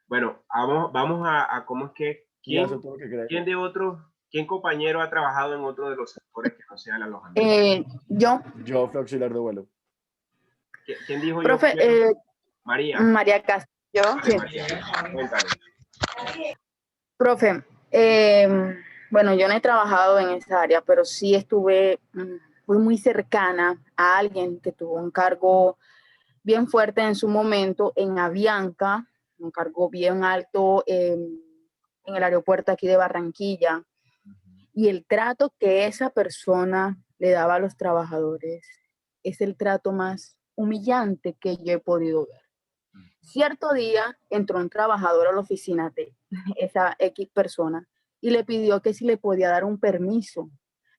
Bueno, vamos a cómo es que, Y hace todo lo que cree. ¿quién compañero ha trabajado en otro de los sectores que no sea el alojamiento? Yo, Fui auxiliar de vuelo. ¿Quién dijo profe, yo? María. María Castro. Vale, María, cuéntame. Profe, bueno, yo no he trabajado en esa área, pero sí fui muy cercana a alguien que tuvo un cargo bien fuerte en su momento en Avianca, un cargo bien alto en el aeropuerto aquí de Barranquilla. Y el trato que esa persona le daba a los trabajadores es el trato más humillante que yo he podido ver. Cierto día entró un trabajador a la oficina de esa X persona y le pidió que si le podía dar un permiso,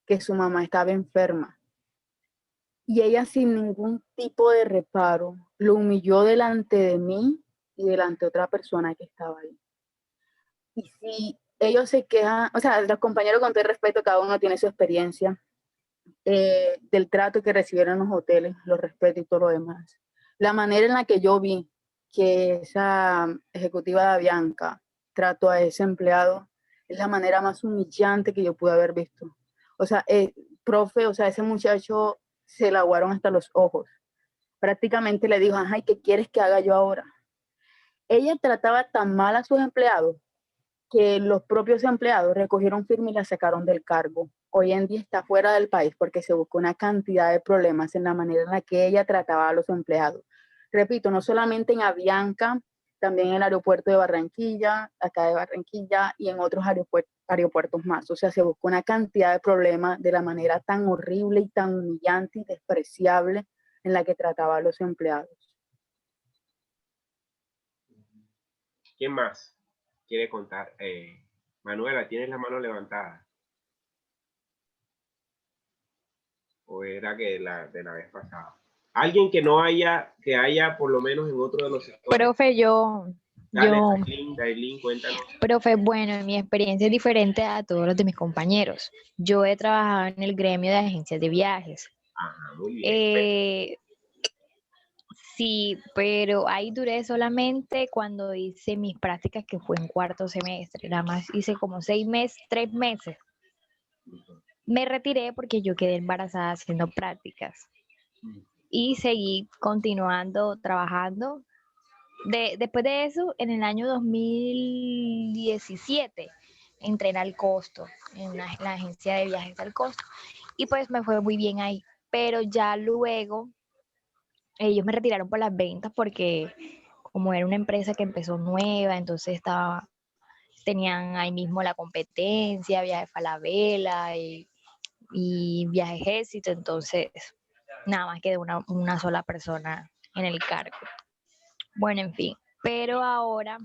que su mamá estaba enferma. Y ella sin ningún tipo de reparo lo humilló delante de mí y delante de otra persona que estaba ahí. Y si ellos se quejan, o sea, los compañeros con todo el respeto, cada uno tiene su experiencia del trato que recibieron en los hoteles, los respeto y todo lo demás. La manera en la que yo vi que esa ejecutiva de Avianca trató a ese empleado es la manera más humillante que yo pude haber visto. O sea, profe, o sea, ese muchacho se le aguaron hasta los ojos. Prácticamente le dijo, ay, ¿qué quieres que haga yo ahora? Ella trataba tan mal a sus empleados que los propios empleados recogieron firma y la sacaron del cargo. Hoy en día está fuera del país porque se buscó una cantidad de problemas en la manera en la que ella trataba a los empleados. Repito, no solamente en Avianca, también en el aeropuerto de Barranquilla, acá de Barranquilla y en otros aeropuertos más. O sea, se buscó una cantidad de problemas de la manera tan horrible y tan humillante y despreciable en la que trataba a los empleados. ¿Quién más quiere contar? Manuela, ¿tienes la mano levantada? ¿O era que de la vez pasada? Alguien que no haya, que haya por lo menos en otro de los sectores. Profe, Dale, Dailin, cuéntanos. profe, bueno, mi experiencia es diferente a todos los de mis compañeros. Yo he trabajado en el gremio de agencias de viajes. Ajá, muy bien. Sí, pero ahí duré solamente cuando hice mis prácticas, que fue en cuarto semestre. Nada más hice como 3 meses. Me retiré porque yo quedé embarazada haciendo prácticas. Y seguí continuando trabajando. Después de eso, en el año 2017, entré en Al Costo, en la agencia de viajes Al Costo. Y pues me fue muy bien ahí. Pero ya luego ellos me retiraron por las ventas porque como era una empresa que empezó nueva, entonces tenían ahí mismo la competencia, Viajes Falabella y Viajes Éxito, entonces nada más quedó una sola persona en el cargo. Bueno, en fin, pero ahora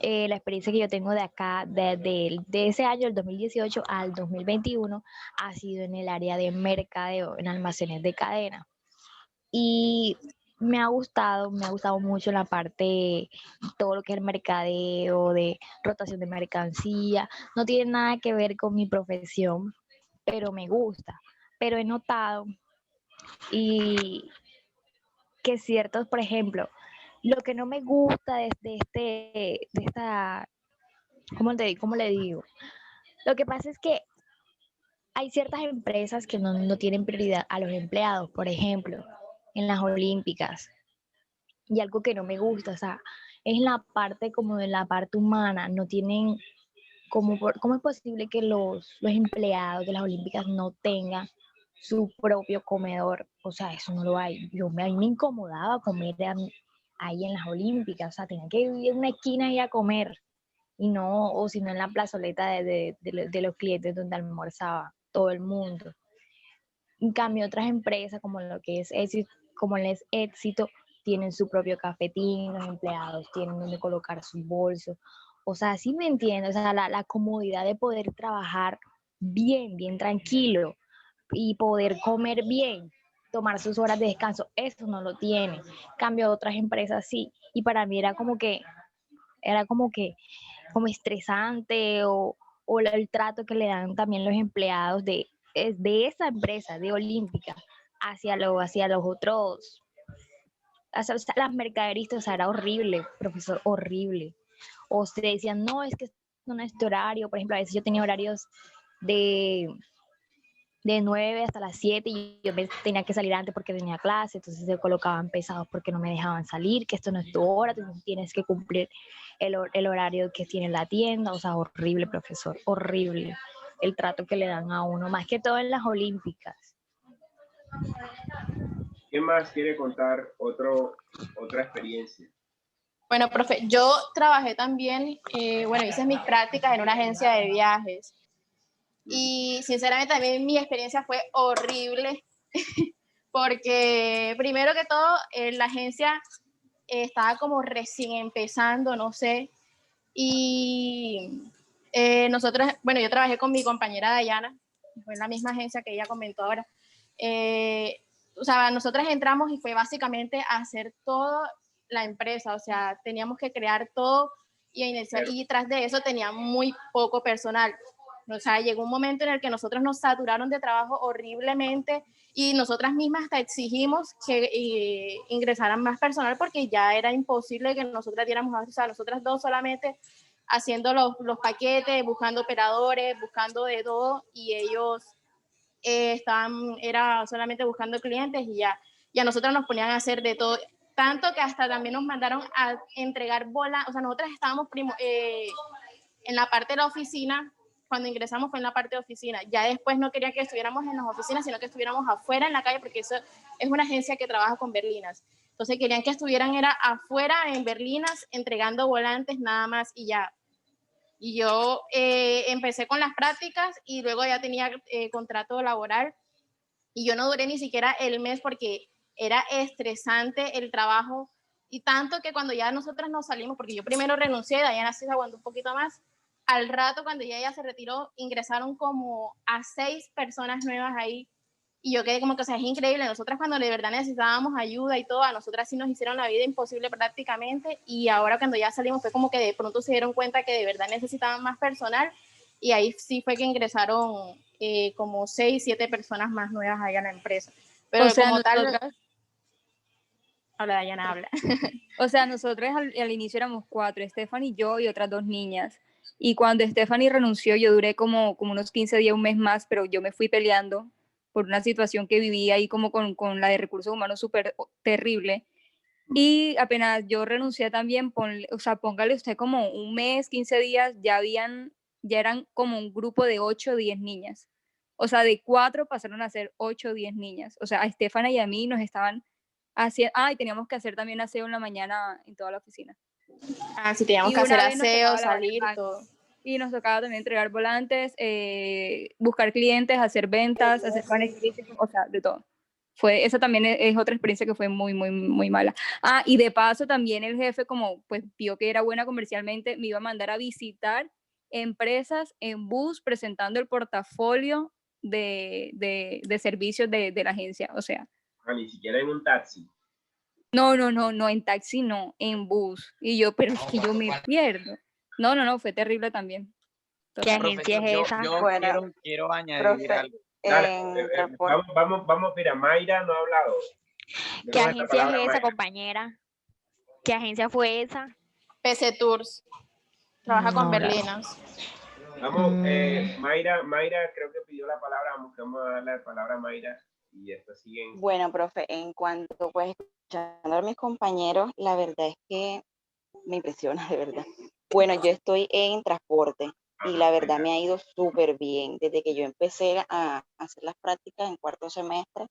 la experiencia que yo tengo de acá, de ese año, el 2018 al 2021, ha sido en el área de mercadeo, en almacenes de cadena. Y me ha gustado mucho la parte, todo lo que es el mercadeo, de rotación de mercancía. No tiene nada que ver con mi profesión, pero me gusta. Pero he notado y que ciertos, por ejemplo, lo que no me gusta de esta, ¿cómo le digo? Lo que pasa es que hay ciertas empresas que no tienen prioridad a los empleados, por ejemplo, en las Olímpicas. y algo que no me gusta, o sea, es la parte como de la parte humana, no tienen, ¿cómo es posible que los empleados de las Olímpicas no tengan su propio comedor? O sea, eso no lo hay. A mí me incomodaba comer ahí en las Olímpicas, o sea, tenía que ir en una esquina y a comer, y no, o si no en la plazoleta de los clientes donde almorzaba todo el mundo. En cambio, otras empresas como lo que es Éxito, como les Éxito, tienen su propio cafetín, los empleados tienen donde colocar su bolso. O sea, sí me entiendo, o sea, la comodidad de poder trabajar bien, bien tranquilo y poder comer bien, tomar sus horas de descanso, eso no lo tiene. En cambio, otras empresas sí. Y para mí era como estresante o el trato que le dan también los empleados de esa empresa, de Olímpica, hacia los otros, hacia las mercaderistas, o sea, era horrible, profesor, horrible. O se decían, no, es que no es este horario, por ejemplo, a veces yo tenía horarios de, de 9 hasta las 7 y yo tenía que salir antes porque tenía clase, entonces se colocaban pesados porque no me dejaban salir, que esto no es tu hora, tú tienes que cumplir el horario que tiene la tienda, o sea, horrible, profesor, horrible el trato que le dan a uno, más que todo en las Olímpicas. ¿Qué más quiere contar otra experiencia? Bueno, profe, yo trabajé también, bueno, hice mis prácticas en una agencia de viajes y sinceramente también mi experiencia fue horrible porque primero que todo la agencia estaba como recién empezando, no sé, y nosotros, bueno, yo trabajé con mi compañera Dayana, fue en la misma agencia que ella comentó ahora. O sea, nosotras entramos y fue básicamente a hacer todo la empresa, o sea, teníamos que crear todo y tras de eso tenía muy poco personal. O sea, llegó un momento en el que nosotros nos saturaron de trabajo horriblemente y nosotras mismas hasta exigimos que ingresaran más personal porque ya era imposible que nosotras diéramos, o sea, nosotras dos solamente haciendo los paquetes, buscando operadores, buscando de todo y ellos era solamente buscando clientes y ya nosotros nos ponían a hacer de todo, tanto que hasta también nos mandaron a entregar bolas, o sea, nosotras estábamos en la parte de la oficina, cuando ingresamos fue en la parte de oficina, ya después no querían que estuviéramos en las oficinas, sino que estuviéramos afuera en la calle, porque eso es una agencia que trabaja con berlinas, entonces querían que estuvieran era afuera en berlinas, entregando volantes nada más y ya. Y yo empecé con las prácticas y luego ya tenía contrato laboral y yo no duré ni siquiera el mes porque era estresante el trabajo y tanto que cuando ya nosotras nos salimos, porque yo primero renuncié, Dayana se aguantó un poquito más, al rato cuando ya ella se retiró ingresaron como a 6 personas nuevas ahí y yo quedé como que, o sea, es increíble, nosotras cuando de verdad necesitábamos ayuda y todo, a nosotras sí nos hicieron la vida imposible prácticamente y ahora cuando ya salimos fue como que de pronto se dieron cuenta que de verdad necesitaban más personal y ahí sí fue que ingresaron como 6, 7 personas más nuevas ahí a la empresa. Pero O sea, como tal... nosotras, Habla, Dayana, habla. o sea, nosotros al inicio éramos 4, Stephanie y yo y otras 2 niñas. Y cuando Stephanie renunció, yo duré como unos 15 días, un mes más, pero yo me fui peleando por una situación que vivía ahí como con la de recursos humanos súper terrible. Y apenas yo renuncié también, o sea, póngale usted como un mes, 15 días, ya eran como un grupo de 8 o 10 niñas. O sea, de 4 pasaron a ser 8 o 10 niñas. O sea, a Estefana y a mí nos estaban haciendo, y teníamos que hacer también aseo en la mañana en toda la oficina. Sí, teníamos Y que hacer una vez nos aseo, tocaba lavar el salir, baño. todo. Y nos tocaba también entregar volantes, buscar clientes, hacer ventas, hacer panes críticos, o sea, de todo. Esa también es otra experiencia que fue muy, muy, muy mala. Y de paso también el jefe, como pues vio que era buena comercialmente, me iba a mandar a visitar empresas en bus presentando el portafolio de servicios de la agencia, o sea. Ni siquiera en un taxi. No, en taxi no, en bus. Y yo, pero es que yo me pierdo. No, fue terrible también. ¿Qué agencia es esa? Yo quiero añadir algo. Dale, vamos, mira, Mayra no ha hablado. ¿Qué agencia es esa, compañera? ¿Qué agencia fue esa? PC Tours. Trabaja con berlinas. Vamos, Mayra creo que pidió la palabra, vamos a darle la palabra a Mayra y después siguen. Bueno, profe, en cuanto pues escuchando a mis compañeros, la verdad es que me impresiona, de verdad. Bueno, yo estoy en transporte y la verdad me ha ido súper bien. Desde que yo empecé a hacer las prácticas en cuarto semestre,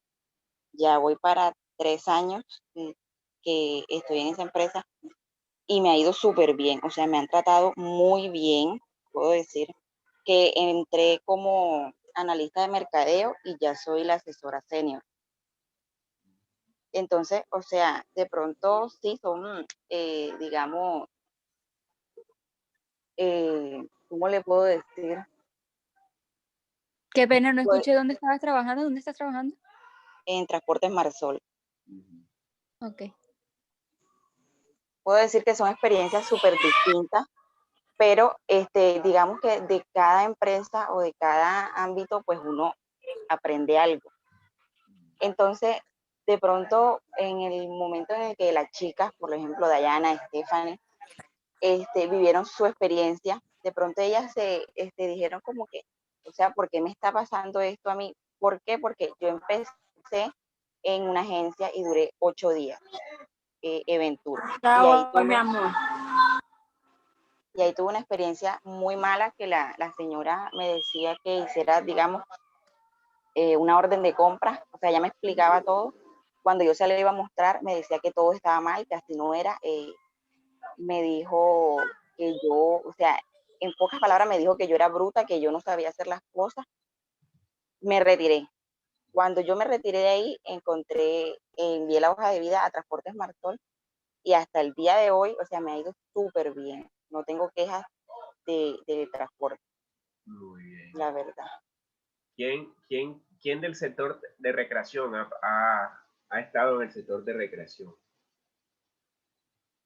ya voy para 3 años que estoy en esa empresa y me ha ido súper bien. O sea, me han tratado muy bien, puedo decir, que entré como analista de mercadeo y ya soy la asesora senior. Entonces, o sea, de pronto sí son, digamos, ¿cómo le puedo decir? Qué pena, no Pues, escuché dónde estabas trabajando, dónde estás trabajando. en Transportes Marsol. Ok. Puedo decir que son experiencias súper distintas, pero digamos que de cada empresa o de cada ámbito, pues uno aprende algo. Entonces, de pronto, en el momento en el que las chicas, por ejemplo, Dayana, Stephanie, vivieron su experiencia, de pronto ellas se dijeron como que, o sea, ¿por qué me está pasando esto a mí? ¿Por qué? Porque yo empecé en una agencia y duré 8 días, Eventur. Y ahí tuve una experiencia muy mala que la señora me decía que hiciera, digamos, una orden de compra, o sea, ella me explicaba todo. Cuando yo se le iba a mostrar, me decía que todo estaba mal, que así no era. Me dijo que yo, o sea, en pocas palabras me dijo que yo era bruta, que yo no sabía hacer las cosas. Me retiré. Cuando yo me retiré de ahí, envié la hoja de vida a Transportes Marsol y hasta el día de hoy, o sea, me ha ido súper bien. No tengo quejas de transporte, Muy bien. la verdad. ¿Quién del sector de recreación ha estado en el sector de recreación?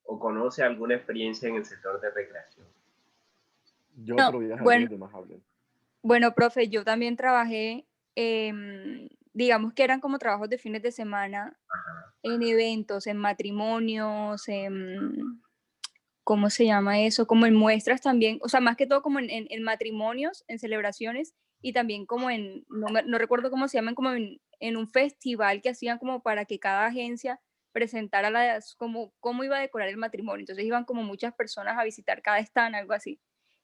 ¿O conoce alguna experiencia en el sector de recreación? Yo, No, pero voy a dejar que bueno, los demás hablen. bueno, profe, yo también trabajé, digamos que eran como trabajos de fines de semana, en eventos, en matrimonios, ¿cómo se llama eso? Como en muestras también, o sea, más que todo como en matrimonios, en celebraciones y también como no recuerdo cómo se llaman, como en un festival que hacían como para que cada agencia presentara cómo iba a decorar el matrimonio. Entonces iban como muchas personas a visitar cada stand, algo así.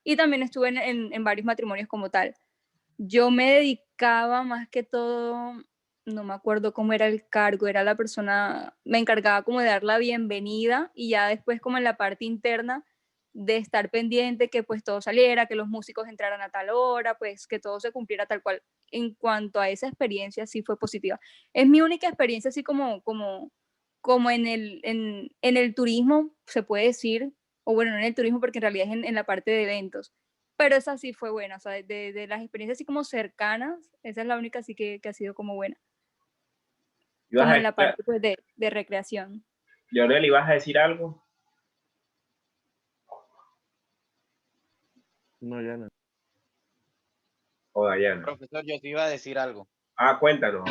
Y también estuve en varios matrimonios como tal. Yo me dedicaba más que todo, no me acuerdo cómo era el cargo, era la persona, me encargaba como de dar la bienvenida y ya después como en la parte interna de estar pendiente que pues todo saliera, que los músicos entraran a tal hora, pues que todo se cumpliera tal cual. En cuanto a esa experiencia, sí fue positiva. Es mi única experiencia así como en el turismo, se puede decir, o bueno, no en el turismo porque en realidad es en la parte de eventos, pero esa sí fue buena, o sea, de las experiencias así como cercanas, esa es la única así que ha sido como buena, como en la parte pues de recreación. Leonel, ¿ibas a decir algo? No, ya no. O Dayana. Profesor, yo te iba a decir algo. Cuéntanos.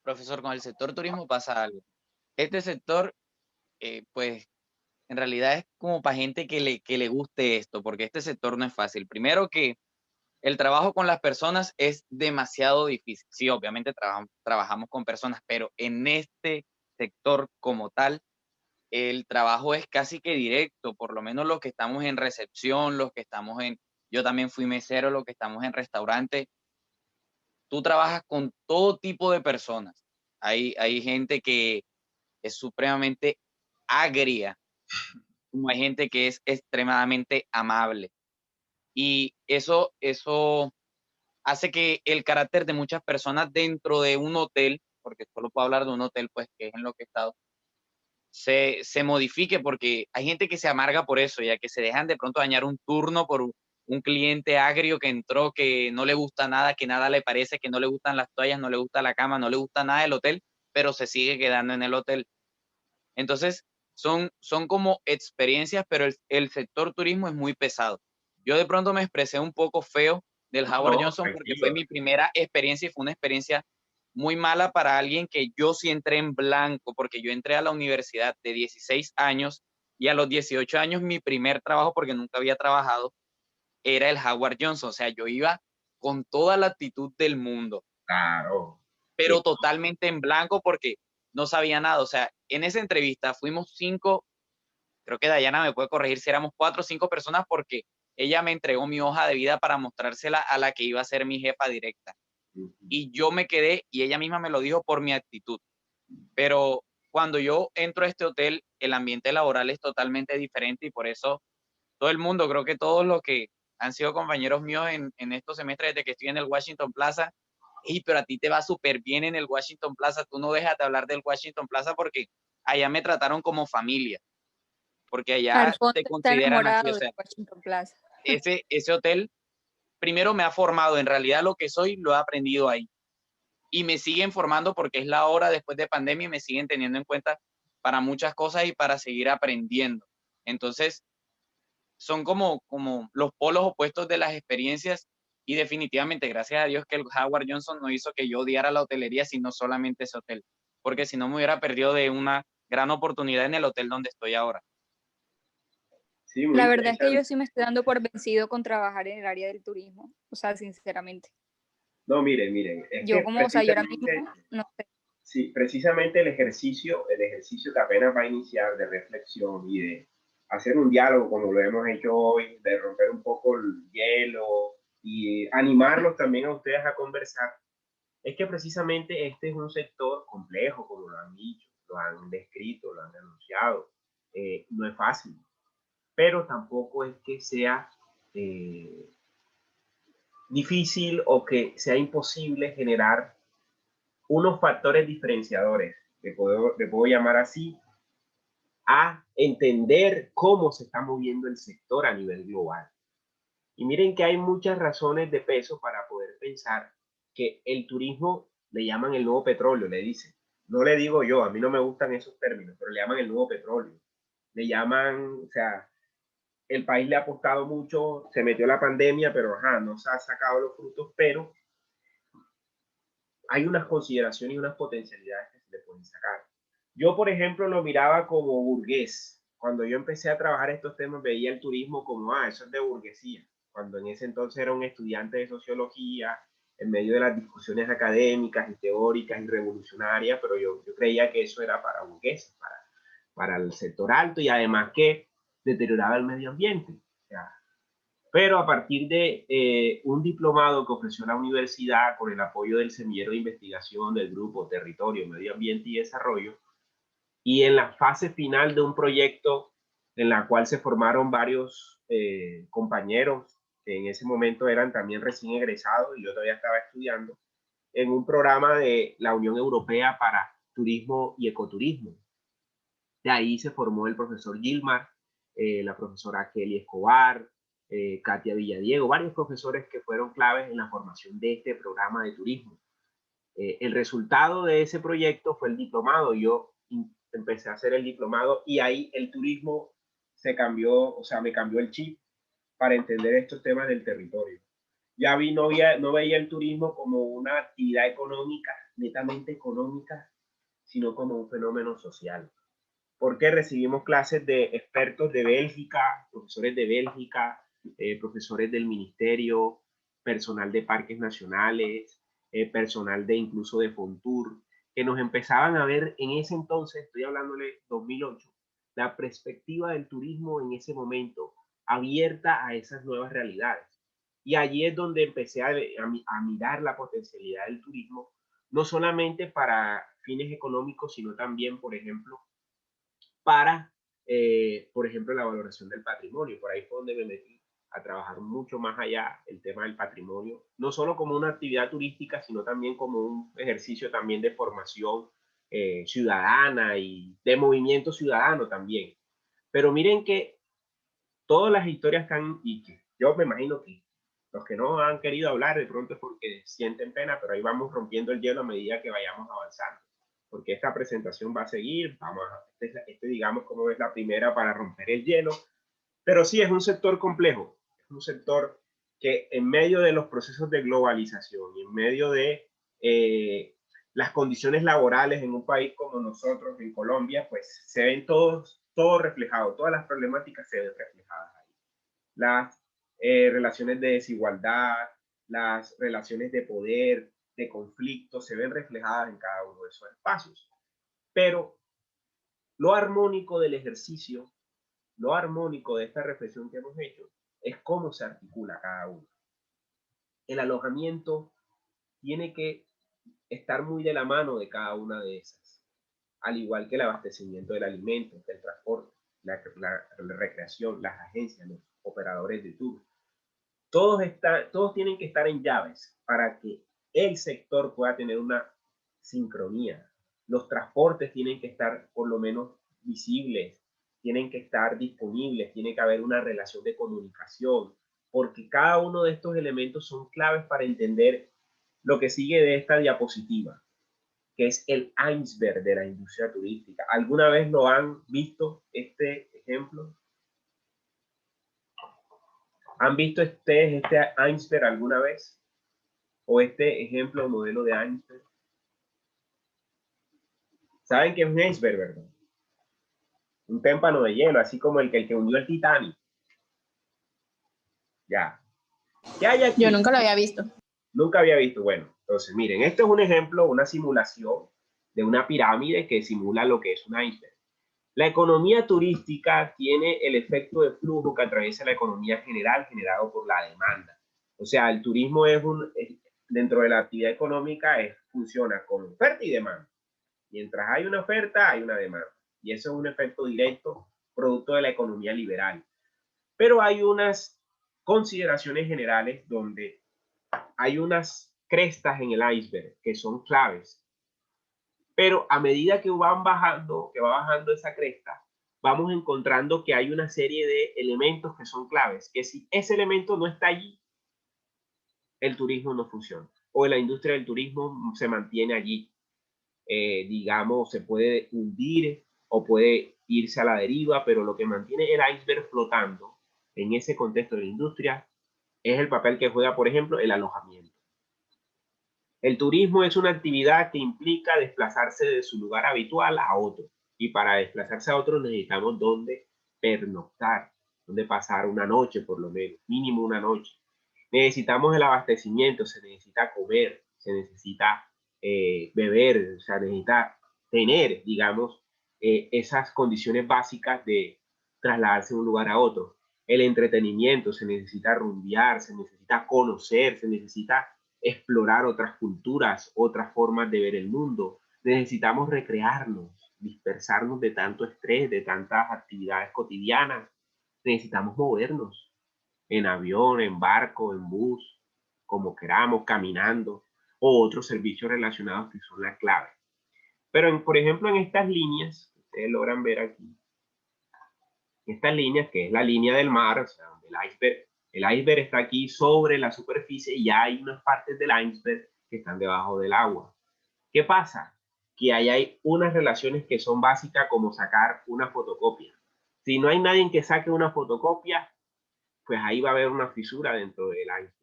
Profesor, con el sector turismo pasa algo. Este sector, pues, en realidad es como para gente que le guste esto, porque este sector no es fácil. Primero que el trabajo con las personas es demasiado difícil. Sí, obviamente trabajamos con personas, pero en este sector como tal, el trabajo es casi que directo, por lo menos los que estamos en recepción, yo también fui mesero, los que estamos en restaurante, tú trabajas con todo tipo de personas. Hay gente que es supremamente agria, como hay gente que es extremadamente amable. Y eso hace que el carácter de muchas personas dentro de un hotel, porque solo puedo hablar de un hotel, pues que es en lo que he estado, se modifique, porque hay gente que se amarga por eso, ya que se dejan de pronto dañar un turno por un cliente agrio que entró, que no le gusta nada, que nada le parece, que no le gustan las toallas, no le gusta la cama, no le gusta nada del hotel, pero se sigue quedando en el hotel. Entonces, son como experiencias, pero el sector turismo es muy pesado. Yo de pronto me expresé un poco feo del Howard Johnson porque fue mi primera experiencia y fue una experiencia muy mala para alguien que yo sí entré en blanco, porque yo entré a la universidad de 16 años y a los 18 años mi primer trabajo, porque nunca había trabajado, era el Howard Johnson. O sea, yo iba con toda la actitud del mundo. Claro. pero Sí. totalmente en blanco porque no sabía nada. O sea, en esa entrevista fuimos 5, creo que Dayana me puede corregir si éramos 4 o 5 personas porque ella me entregó mi hoja de vida para mostrársela a la que iba a ser mi jefa directa. Y yo me quedé, y ella misma me lo dijo por mi actitud. Pero cuando yo entro a este hotel, el ambiente laboral es totalmente diferente y por eso todo el mundo, creo que todos los que han sido compañeros míos en estos semestres desde que estoy en el Washington Plaza, pero a ti te va súper bien en el Washington Plaza, tú no dejas de hablar del Washington Plaza porque allá me trataron como familia, porque allá Alfonso te está consideran así, enamorado o de sea, Washington Plaza. ese hotel primero me ha formado, en realidad lo que soy lo he aprendido ahí y me siguen formando porque es la hora después de pandemia y me siguen teniendo en cuenta para muchas cosas y para seguir aprendiendo. Entonces, son como los polos opuestos de las experiencias y definitivamente, gracias a Dios que el Howard Johnson no hizo que yo odiara la hotelería, sino solamente ese hotel, porque si no me hubiera perdido de una gran oportunidad en el hotel donde estoy ahora. Sí, muy La verdad es que yo interesante. sí me estoy dando por vencido con trabajar en el área del turismo, o sea, sinceramente. No, miren, es Yo que como, o sea, yo ahora mismo, precisamente, no sé. sí, precisamente el ejercicio que apenas va a iniciar de reflexión y de hacer un diálogo como lo hemos hecho hoy, de romper un poco el hielo y animarlos también a ustedes a conversar, es que precisamente este es un sector complejo, como lo han dicho, lo han descrito, lo han anunciado. No es fácil, pero tampoco es que sea difícil o que sea imposible generar unos factores diferenciadores, le puedo llamar así, a entender cómo se está moviendo el sector a nivel global. Y miren que hay muchas razones de peso para poder pensar que el turismo le llaman el nuevo petróleo, le dicen. No le digo yo, a mí no me gustan esos términos, pero le llaman el nuevo petróleo. Le llaman, o sea, el país le ha apostado mucho, se metió la pandemia, pero ajá, no se ha sacado los frutos, pero hay unas consideraciones y unas potencialidades que se le pueden sacar. Yo, por ejemplo, lo miraba como burgués. Cuando yo empecé a trabajar estos temas, veía el turismo como, eso es de burguesía. Cuando en ese entonces era un estudiante de sociología, en medio de las discusiones académicas y teóricas y revolucionarias, pero yo creía que eso era para burgueses, para el sector alto y además que deterioraba el medio ambiente. O sea, pero a partir de un diplomado que ofreció la universidad con el apoyo del semillero de investigación del grupo Territorio, Medio Ambiente y Desarrollo, y en la fase final de un proyecto en la cual se formaron varios compañeros que en ese momento eran también recién egresados y yo todavía estaba estudiando, en un programa de la Unión Europea para Turismo y Ecoturismo. De ahí se formó el profesor Gilmar, la profesora Kelly Escobar, Katia Villadiego, varios profesores que fueron claves en la formación de este programa de turismo. El resultado de ese proyecto fue el diplomado. Yo empecé a hacer el diplomado y ahí el turismo se cambió, o sea, me cambió el chip para entender estos temas del territorio. Ya no veía el turismo como una actividad económica, netamente económica, sino como un fenómeno social. Porque recibimos clases de expertos de Bélgica, profesores de Bélgica, profesores del ministerio, personal de parques nacionales, personal de incluso de Fontur, que nos empezaban a ver en ese entonces, estoy hablándole 2008, la perspectiva del turismo en ese momento abierta a esas nuevas realidades. Y allí es donde empecé a mirar la potencialidad del turismo, no solamente para fines económicos, sino también, por ejemplo, para, por ejemplo, la valoración del patrimonio. Por ahí fue donde me metí a trabajar mucho más allá el tema del patrimonio, no solo como una actividad turística, sino también como un ejercicio también de formación ciudadana y de movimiento ciudadano también. Pero miren que todas las historias están, y que yo me imagino que los que no han querido hablar de pronto es porque sienten pena, pero ahí vamos rompiendo el hielo a medida que vayamos avanzando. Porque esta presentación va a seguir, digamos como es la primera para romper el hielo, pero sí es un sector complejo, es un sector que en medio de los procesos de globalización y en medio de las condiciones laborales en un país como nosotros, en Colombia, pues se ven todo reflejado, todas las problemáticas se ven reflejadas ahí. Las relaciones de desigualdad, las relaciones de poder, de conflicto se ven reflejadas en cada uno de esos espacios. Pero lo armónico del ejercicio, lo armónico de esta reflexión que hemos hecho, es cómo se articula cada uno. El alojamiento tiene que estar muy de la mano de cada una de esas, al igual que el abastecimiento del alimento, el transporte, la recreación, las agencias, los operadores de tour. Todos tienen que estar en llaves para que el sector pueda tener una sincronía. Los transportes tienen que estar por lo menos visibles, tienen que estar disponibles, tiene que haber una relación de comunicación, porque cada uno de estos elementos son claves para entender lo que sigue de esta diapositiva, que es el iceberg de la industria turística. ¿Alguna vez lo han visto este ejemplo? ¿Han visto ustedes este iceberg alguna vez? ¿O este ejemplo o modelo de iceberg? ¿Saben qué es un iceberg, verdad? Un témpano de hielo, así como el que hundió el Titanic. Ya. ¿Qué hay aquí? Yo nunca lo había visto. Nunca había visto. Bueno, entonces miren, esto es un ejemplo, una simulación de una pirámide que simula lo que es un iceberg. La economía turística tiene el efecto de flujo que atraviesa la economía general generado por la demanda. O sea, el turismo dentro de la actividad económica funciona con oferta y demanda. Mientras hay una oferta, hay una demanda. Y eso es un efecto directo producto de la economía liberal. Pero hay unas consideraciones generales donde hay unas crestas en el iceberg que son claves. Pero a medida que va bajando esa cresta, vamos encontrando que hay una serie de elementos que son claves, que si ese elemento no está allí, el turismo no funciona. O la industria del turismo se mantiene allí. Digamos, se puede hundir o puede irse a la deriva, pero lo que mantiene el iceberg flotando en ese contexto de la industria es el papel que juega, por ejemplo, el alojamiento. El turismo es una actividad que implica desplazarse de su lugar habitual a otro. Y para desplazarse a otro necesitamos dónde pernoctar, dónde pasar una noche por lo menos, mínimo una noche. Necesitamos el abastecimiento, se necesita comer, se necesita beber, o sea, necesita tener, digamos, esas condiciones básicas de trasladarse de un lugar a otro. El entretenimiento, se necesita rumbear, se necesita conocer, se necesita explorar otras culturas, otras formas de ver el mundo. Necesitamos recrearnos, dispersarnos de tanto estrés, de tantas actividades cotidianas. Necesitamos movernos en avión, en barco, en bus, como queramos, caminando, o otros servicios relacionados que son la clave. Pero, por ejemplo, en estas líneas, ustedes logran ver aquí, estas líneas, que es la línea del mar, o sea, donde el iceberg está aquí sobre la superficie y hay unas partes del iceberg que están debajo del agua. ¿Qué pasa? Que ahí hay unas relaciones que son básicas como sacar una fotocopia. Si no hay nadie que saque una fotocopia, pues ahí va a haber una fisura dentro del iceberg.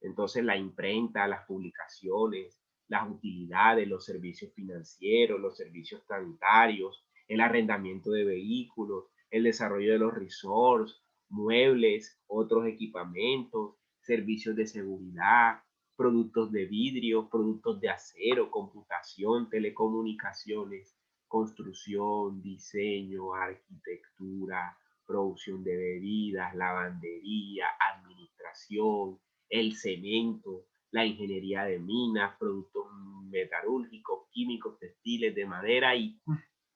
Entonces la imprenta, las publicaciones, las utilidades, los servicios financieros, los servicios sanitarios, el arrendamiento de vehículos, el desarrollo de los resorts, muebles, otros equipamientos, servicios de seguridad, productos de vidrio, productos de acero, computación, telecomunicaciones, construcción, diseño, arquitectura, producción de bebidas, lavandería, administración, el cemento, la ingeniería de minas, productos metalúrgicos, químicos, textiles, de madera y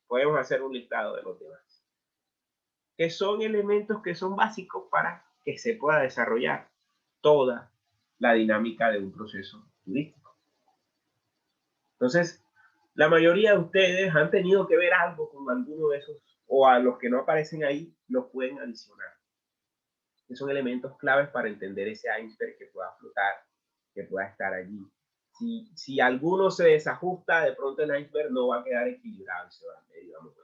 podemos hacer un listado de los demás. Que son elementos que son básicos para que se pueda desarrollar toda la dinámica de un proceso turístico. Entonces, la mayoría de ustedes han tenido que ver algo con alguno de esos, o a los que no aparecen ahí, los pueden adicionar. Que son elementos claves para entender ese iceberg que pueda flotar, que pueda estar allí. Si alguno se desajusta, de pronto el iceberg no va a quedar equilibrado y se va a medio.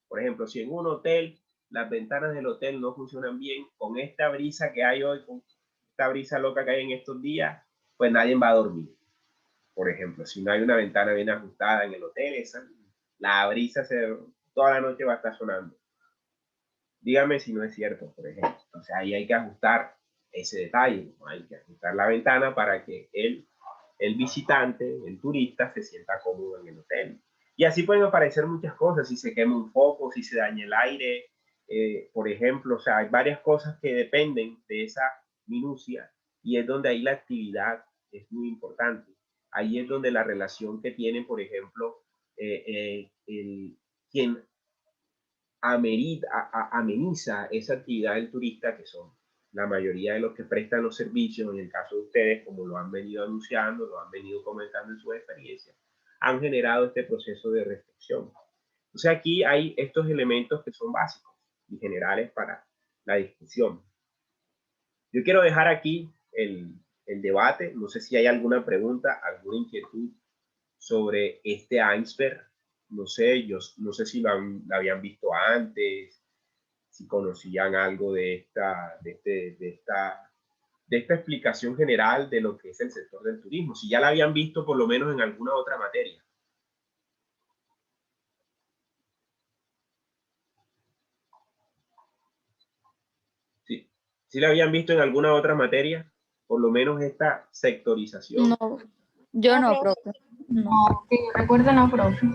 Por ejemplo, si en un hotel las ventanas del hotel no funcionan bien, con esta brisa que hay hoy, con esta brisa loca que hay en estos días, pues nadie va a dormir. Por ejemplo, si no hay una ventana bien ajustada en el hotel, la brisa toda la noche va a estar sonando. Dígame si no es cierto, por ejemplo. Entonces ahí hay que ajustar ese detalle, ¿no? Hay que ajustar la ventana para que el el visitante, el turista, se sienta cómodo en el hotel. Y así pueden aparecer muchas cosas, si se quema un foco, si se daña el aire, por ejemplo, o sea, hay varias cosas que dependen de esa minucia y es donde ahí la actividad es muy importante. Ahí es donde la relación que tienen, por ejemplo, quien ameniza esa actividad del turista, que son la mayoría de los que prestan los servicios, en el caso de ustedes, como lo han venido anunciando, lo han venido comentando en sus experiencias, han generado este proceso de reflexión. O sea, aquí hay estos elementos que son básicos y generales para la discusión. Yo quiero dejar aquí el debate. No sé si hay alguna pregunta, alguna inquietud sobre este iceberg. No sé, yo no sé si lo habían visto antes, si conocían algo de esta explicación general de lo que es el sector del turismo, si ya la habían visto por lo menos en alguna otra materia. Sí, si la habían visto en alguna otra materia, por lo menos esta sectorización. No, yo no, profe. No, que yo recuerdo no, profe.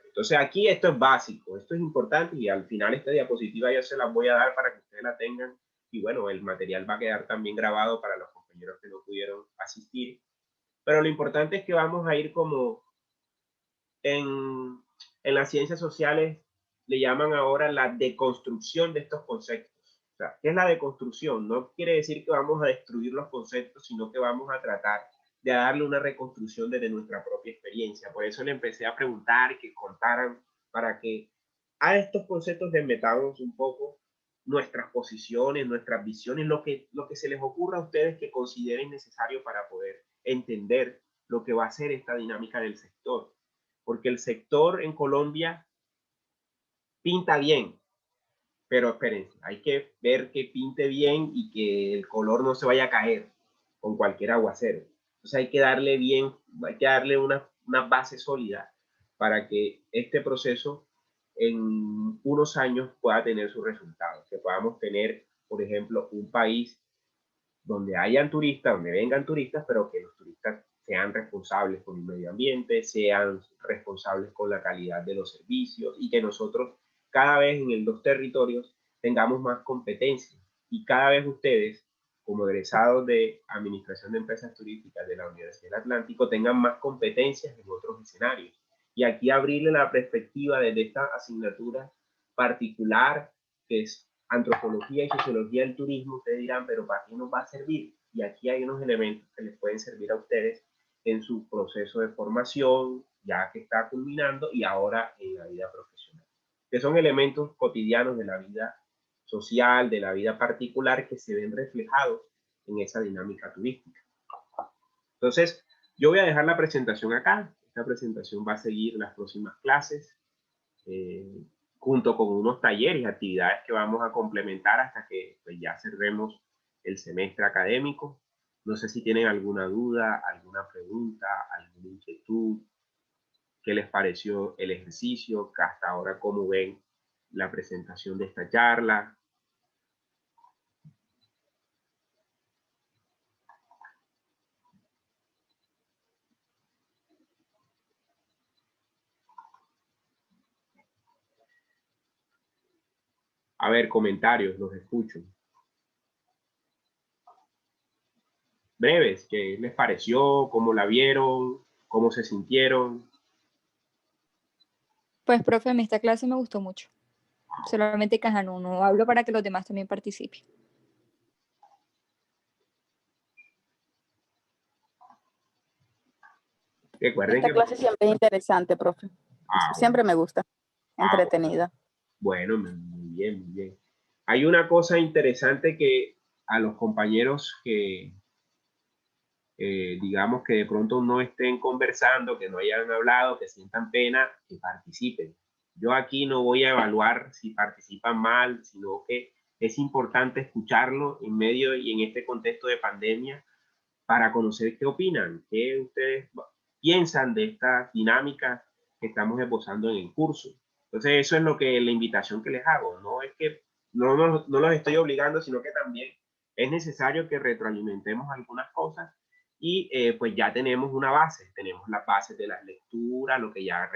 Entonces aquí esto es básico, esto es importante y al final esta diapositiva yo se las voy a dar para que ustedes la tengan y bueno, el material va a quedar también grabado para los compañeros que no pudieron asistir. Pero lo importante es que vamos a ir como en las ciencias sociales le llaman ahora la deconstrucción de estos conceptos. O sea, ¿qué es la deconstrucción? No quiere decir que vamos a destruir los conceptos, sino que vamos a tratar de darle una reconstrucción desde nuestra propia experiencia. Por eso le empecé a preguntar, que contaran, para que a estos conceptos les metamos un poco nuestras posiciones, nuestras visiones, lo que se les ocurra a ustedes que consideren necesario para poder entender lo que va a ser esta dinámica del sector. Porque el sector en Colombia pinta bien, pero espérense, hay que ver que pinte bien y que el color no se vaya a caer con cualquier aguacero. Entonces hay que darle bien, hay que darle una base sólida para que este proceso en unos años pueda tener sus resultados, que podamos tener, por ejemplo, un país donde hayan turistas, donde vengan turistas, pero que los turistas sean responsables con el medio ambiente, sean responsables con la calidad de los servicios y que nosotros cada vez en los territorios tengamos más competencia y cada vez ustedes, como egresados de Administración de Empresas Turísticas de la Universidad del Atlántico, tengan más competencias en otros escenarios. Y aquí abrirle la perspectiva desde esta asignatura particular que es antropología y sociología del turismo, ustedes dirán, pero ¿para qué nos va a servir? Y aquí hay unos elementos que les pueden servir a ustedes en su proceso de formación, ya que está culminando, y ahora en la vida profesional, que son elementos cotidianos de la vida social, de la vida particular, que se ven reflejados en esa dinámica turística. Entonces, yo voy a dejar la presentación acá. Esta presentación va a seguir las próximas clases. Junto con unos talleres y actividades que vamos a complementar hasta que pues, ya cerremos el semestre académico. No sé si tienen alguna duda, alguna pregunta, alguna inquietud. ¿Qué les pareció el ejercicio? Hasta ahora, ¿cómo ven la presentación de esta charla? A ver, comentarios, los escucho. Breves, ¿qué les pareció? ¿Cómo la vieron? ¿Cómo se sintieron? Pues, profe, a mí esta clase me gustó mucho. Solamente que no hablo para que los demás también participen. Recuerden Esta que... clase siempre es interesante, profe. Siempre me gusta. Entretenida. Bueno, muy bien, muy bien. Hay una cosa interesante que a los compañeros que, digamos que de pronto no estén conversando, que no hayan hablado, que sientan pena, que participen. Yo aquí no voy a evaluar si participan mal, sino que es importante escucharlo en medio y en este contexto de pandemia para conocer qué opinan, qué ustedes piensan de esta dinámica que estamos esbozando en el curso. Entonces eso es lo que la invitación que les hago. No es que no los estoy obligando, sino que también es necesario que retroalimentemos algunas cosas Y pues ya tenemos una base, tenemos las bases de las lecturas, lo que ya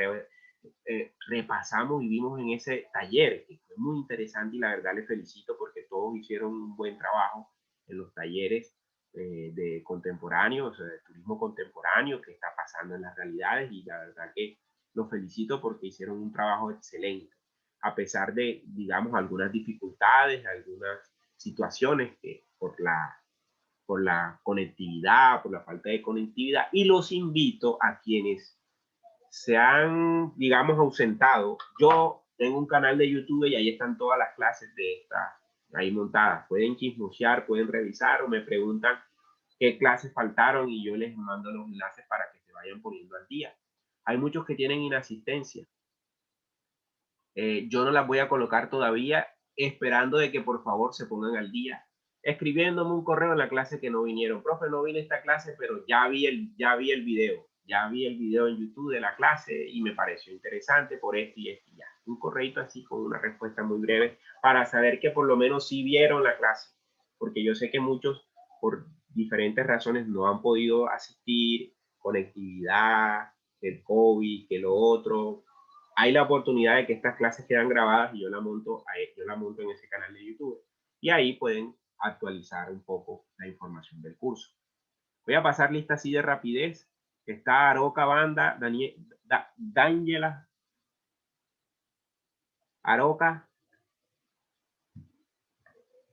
repasamos y vimos en ese taller, que fue muy interesante y la verdad les felicito porque todos hicieron un buen trabajo en los talleres de contemporáneo, o sea, de turismo contemporáneo que está pasando en las realidades, y la verdad que los felicito porque hicieron un trabajo excelente, a pesar de, digamos, algunas dificultades, algunas situaciones que por la conectividad, por la falta de conectividad, y los invito a quienes se han, digamos, ausentado. Yo tengo un canal de YouTube y ahí están todas las clases de esta, ahí montadas. Pueden chismosear, pueden revisar o me preguntan qué clases faltaron y yo les mando los enlaces para que se vayan poniendo al día. Hay muchos que tienen inasistencia. Yo no las voy a colocar todavía, esperando de que por favor se pongan al día, escribiéndome un correo en la clase que no vinieron. Profe, no vine a esta clase, pero ya vi el video en YouTube de la clase y me pareció interesante por esto y esto y ya. Un correito así con una respuesta muy breve para saber que por lo menos sí vieron la clase, porque yo sé que muchos por diferentes razones no han podido asistir, conectividad, el COVID, que lo otro. Hay la oportunidad de que estas clases quedan grabadas y yo la monto en ese canal de YouTube. Y ahí pueden actualizar un poco la información del curso. Voy a pasar lista así de rapidez. Está Aroca Banda, D'Angela. Aroca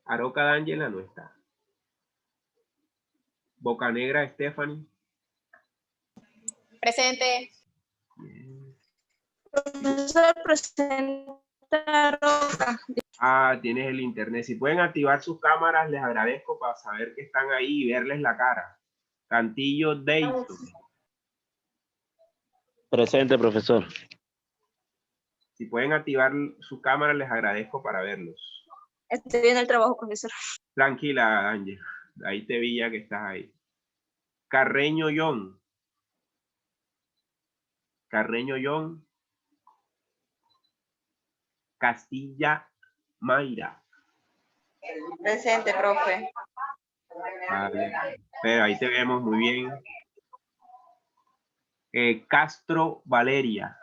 D'Angela no está. Bocanegra Stephanie. Presente. Profesor, presenta Roca. Ah, tienes el internet. Si pueden activar sus cámaras, les agradezco para saber que están ahí y verles la cara. Cantillo Dayton. Presente, profesor. Si pueden activar sus cámaras, les agradezco para verlos. Estoy viendo el trabajo, profesor. Tranquila, Ángel. Ahí te vi ya que estás ahí. Carreño John. Carreño John. Castilla Mayra. Presente, profe. Vale. Pero ahí te vemos muy bien. Castro Valeria.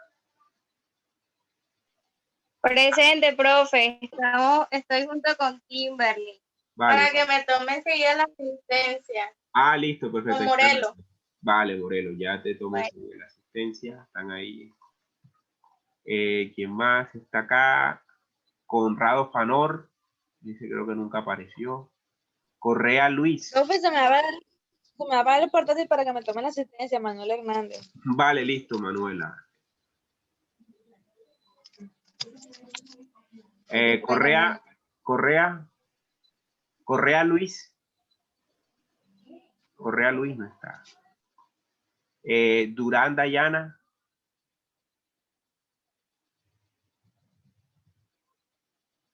Presente, profe. Estoy junto con Kimberly. Vale. Para que me tome enseguida la asistencia. Ah, listo, perfecto. Con Morelos. Vale, Morelos, ya te tomé la asistencia. Están ahí. ¿Quién más está acá? Conrado Fanor. Dice, creo que nunca apareció. Correa Luis. Profe, se me va a apagar el portátil para que me tome la asistencia, Manuel Hernández. Vale, listo, Manuela. Correa Luis. Correa Luis no está. Durán Dayana.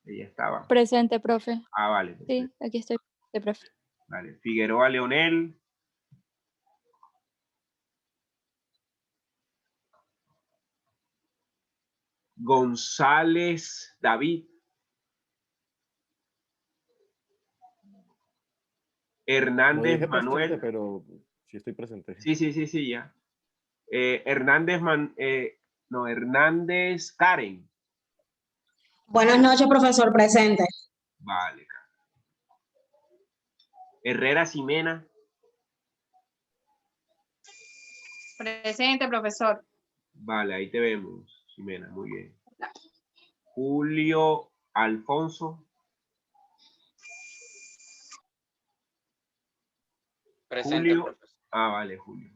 Ella estaba. Presente, profe. Ah, vale. Sí, aquí estoy, profe. Vale. Figueroa Leonel. González David. Hernández no Manuel. Presente, pero sí estoy presente. Sí, ya. Hernández Karen. Buenas noches, profesor, presente. Vale. Herrera Ximena. Presente, profesor. Vale, ahí te vemos, Ximena, muy bien. Julio Alfonso. Presente, Julio. profesor. Ah, vale, Julio.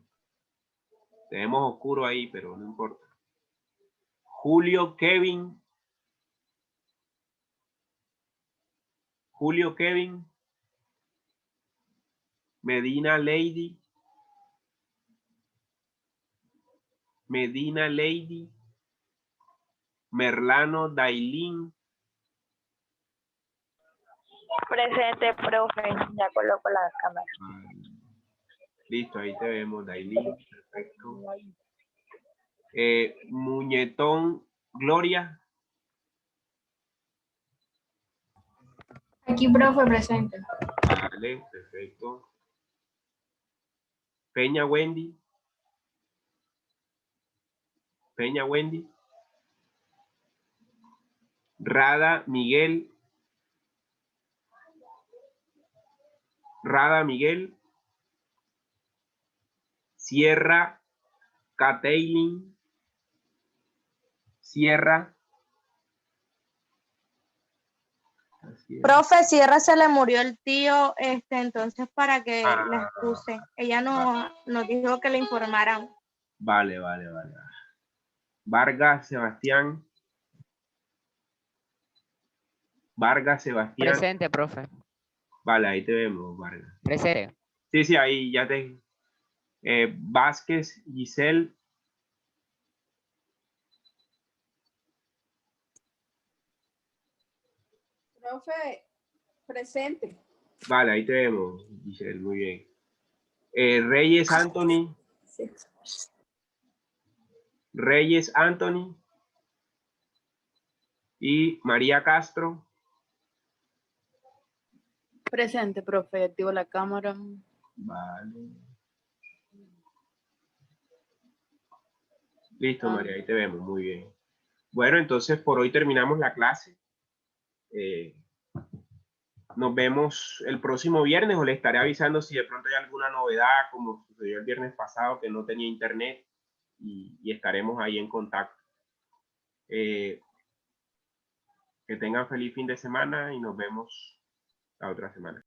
Tenemos oscuro ahí, pero no importa. Julio Kevin. Medina Lady. Merlano Dailín. Presente, profe. Ya coloco la cámara. Listo, ahí te vemos, Dailín. Perfecto. Muñetón Gloria. Aquí, profe, presente. Vale, perfecto. Peña Wendy. Peña Wendy. Rada Miguel. Rada Miguel. Sierra Cateilin. Sierra. Profe, Sierra se le murió el tío, entonces para que la excuse. Ella nos dijo que le informaran. Vale. Vargas Sebastián. Vargas Sebastián. Presente, profe. Vale, ahí te vemos, Vargas. Presente. Sí, ahí ya te... Vázquez Giselle. Profe, presente. Vale, ahí te vemos, Giselle, muy bien. Reyes Anthony. Sí. Reyes Anthony. Y María Castro. Presente, profe. Activo la cámara. Vale. Listo, María, ahí te vemos, muy bien. Bueno, entonces por hoy terminamos la clase. Nos vemos el próximo viernes, o le estaré avisando si de pronto hay alguna novedad, como sucedió el viernes pasado, que no tenía internet, y estaremos ahí en contacto. Que tengan feliz fin de semana y nos vemos la otra semana.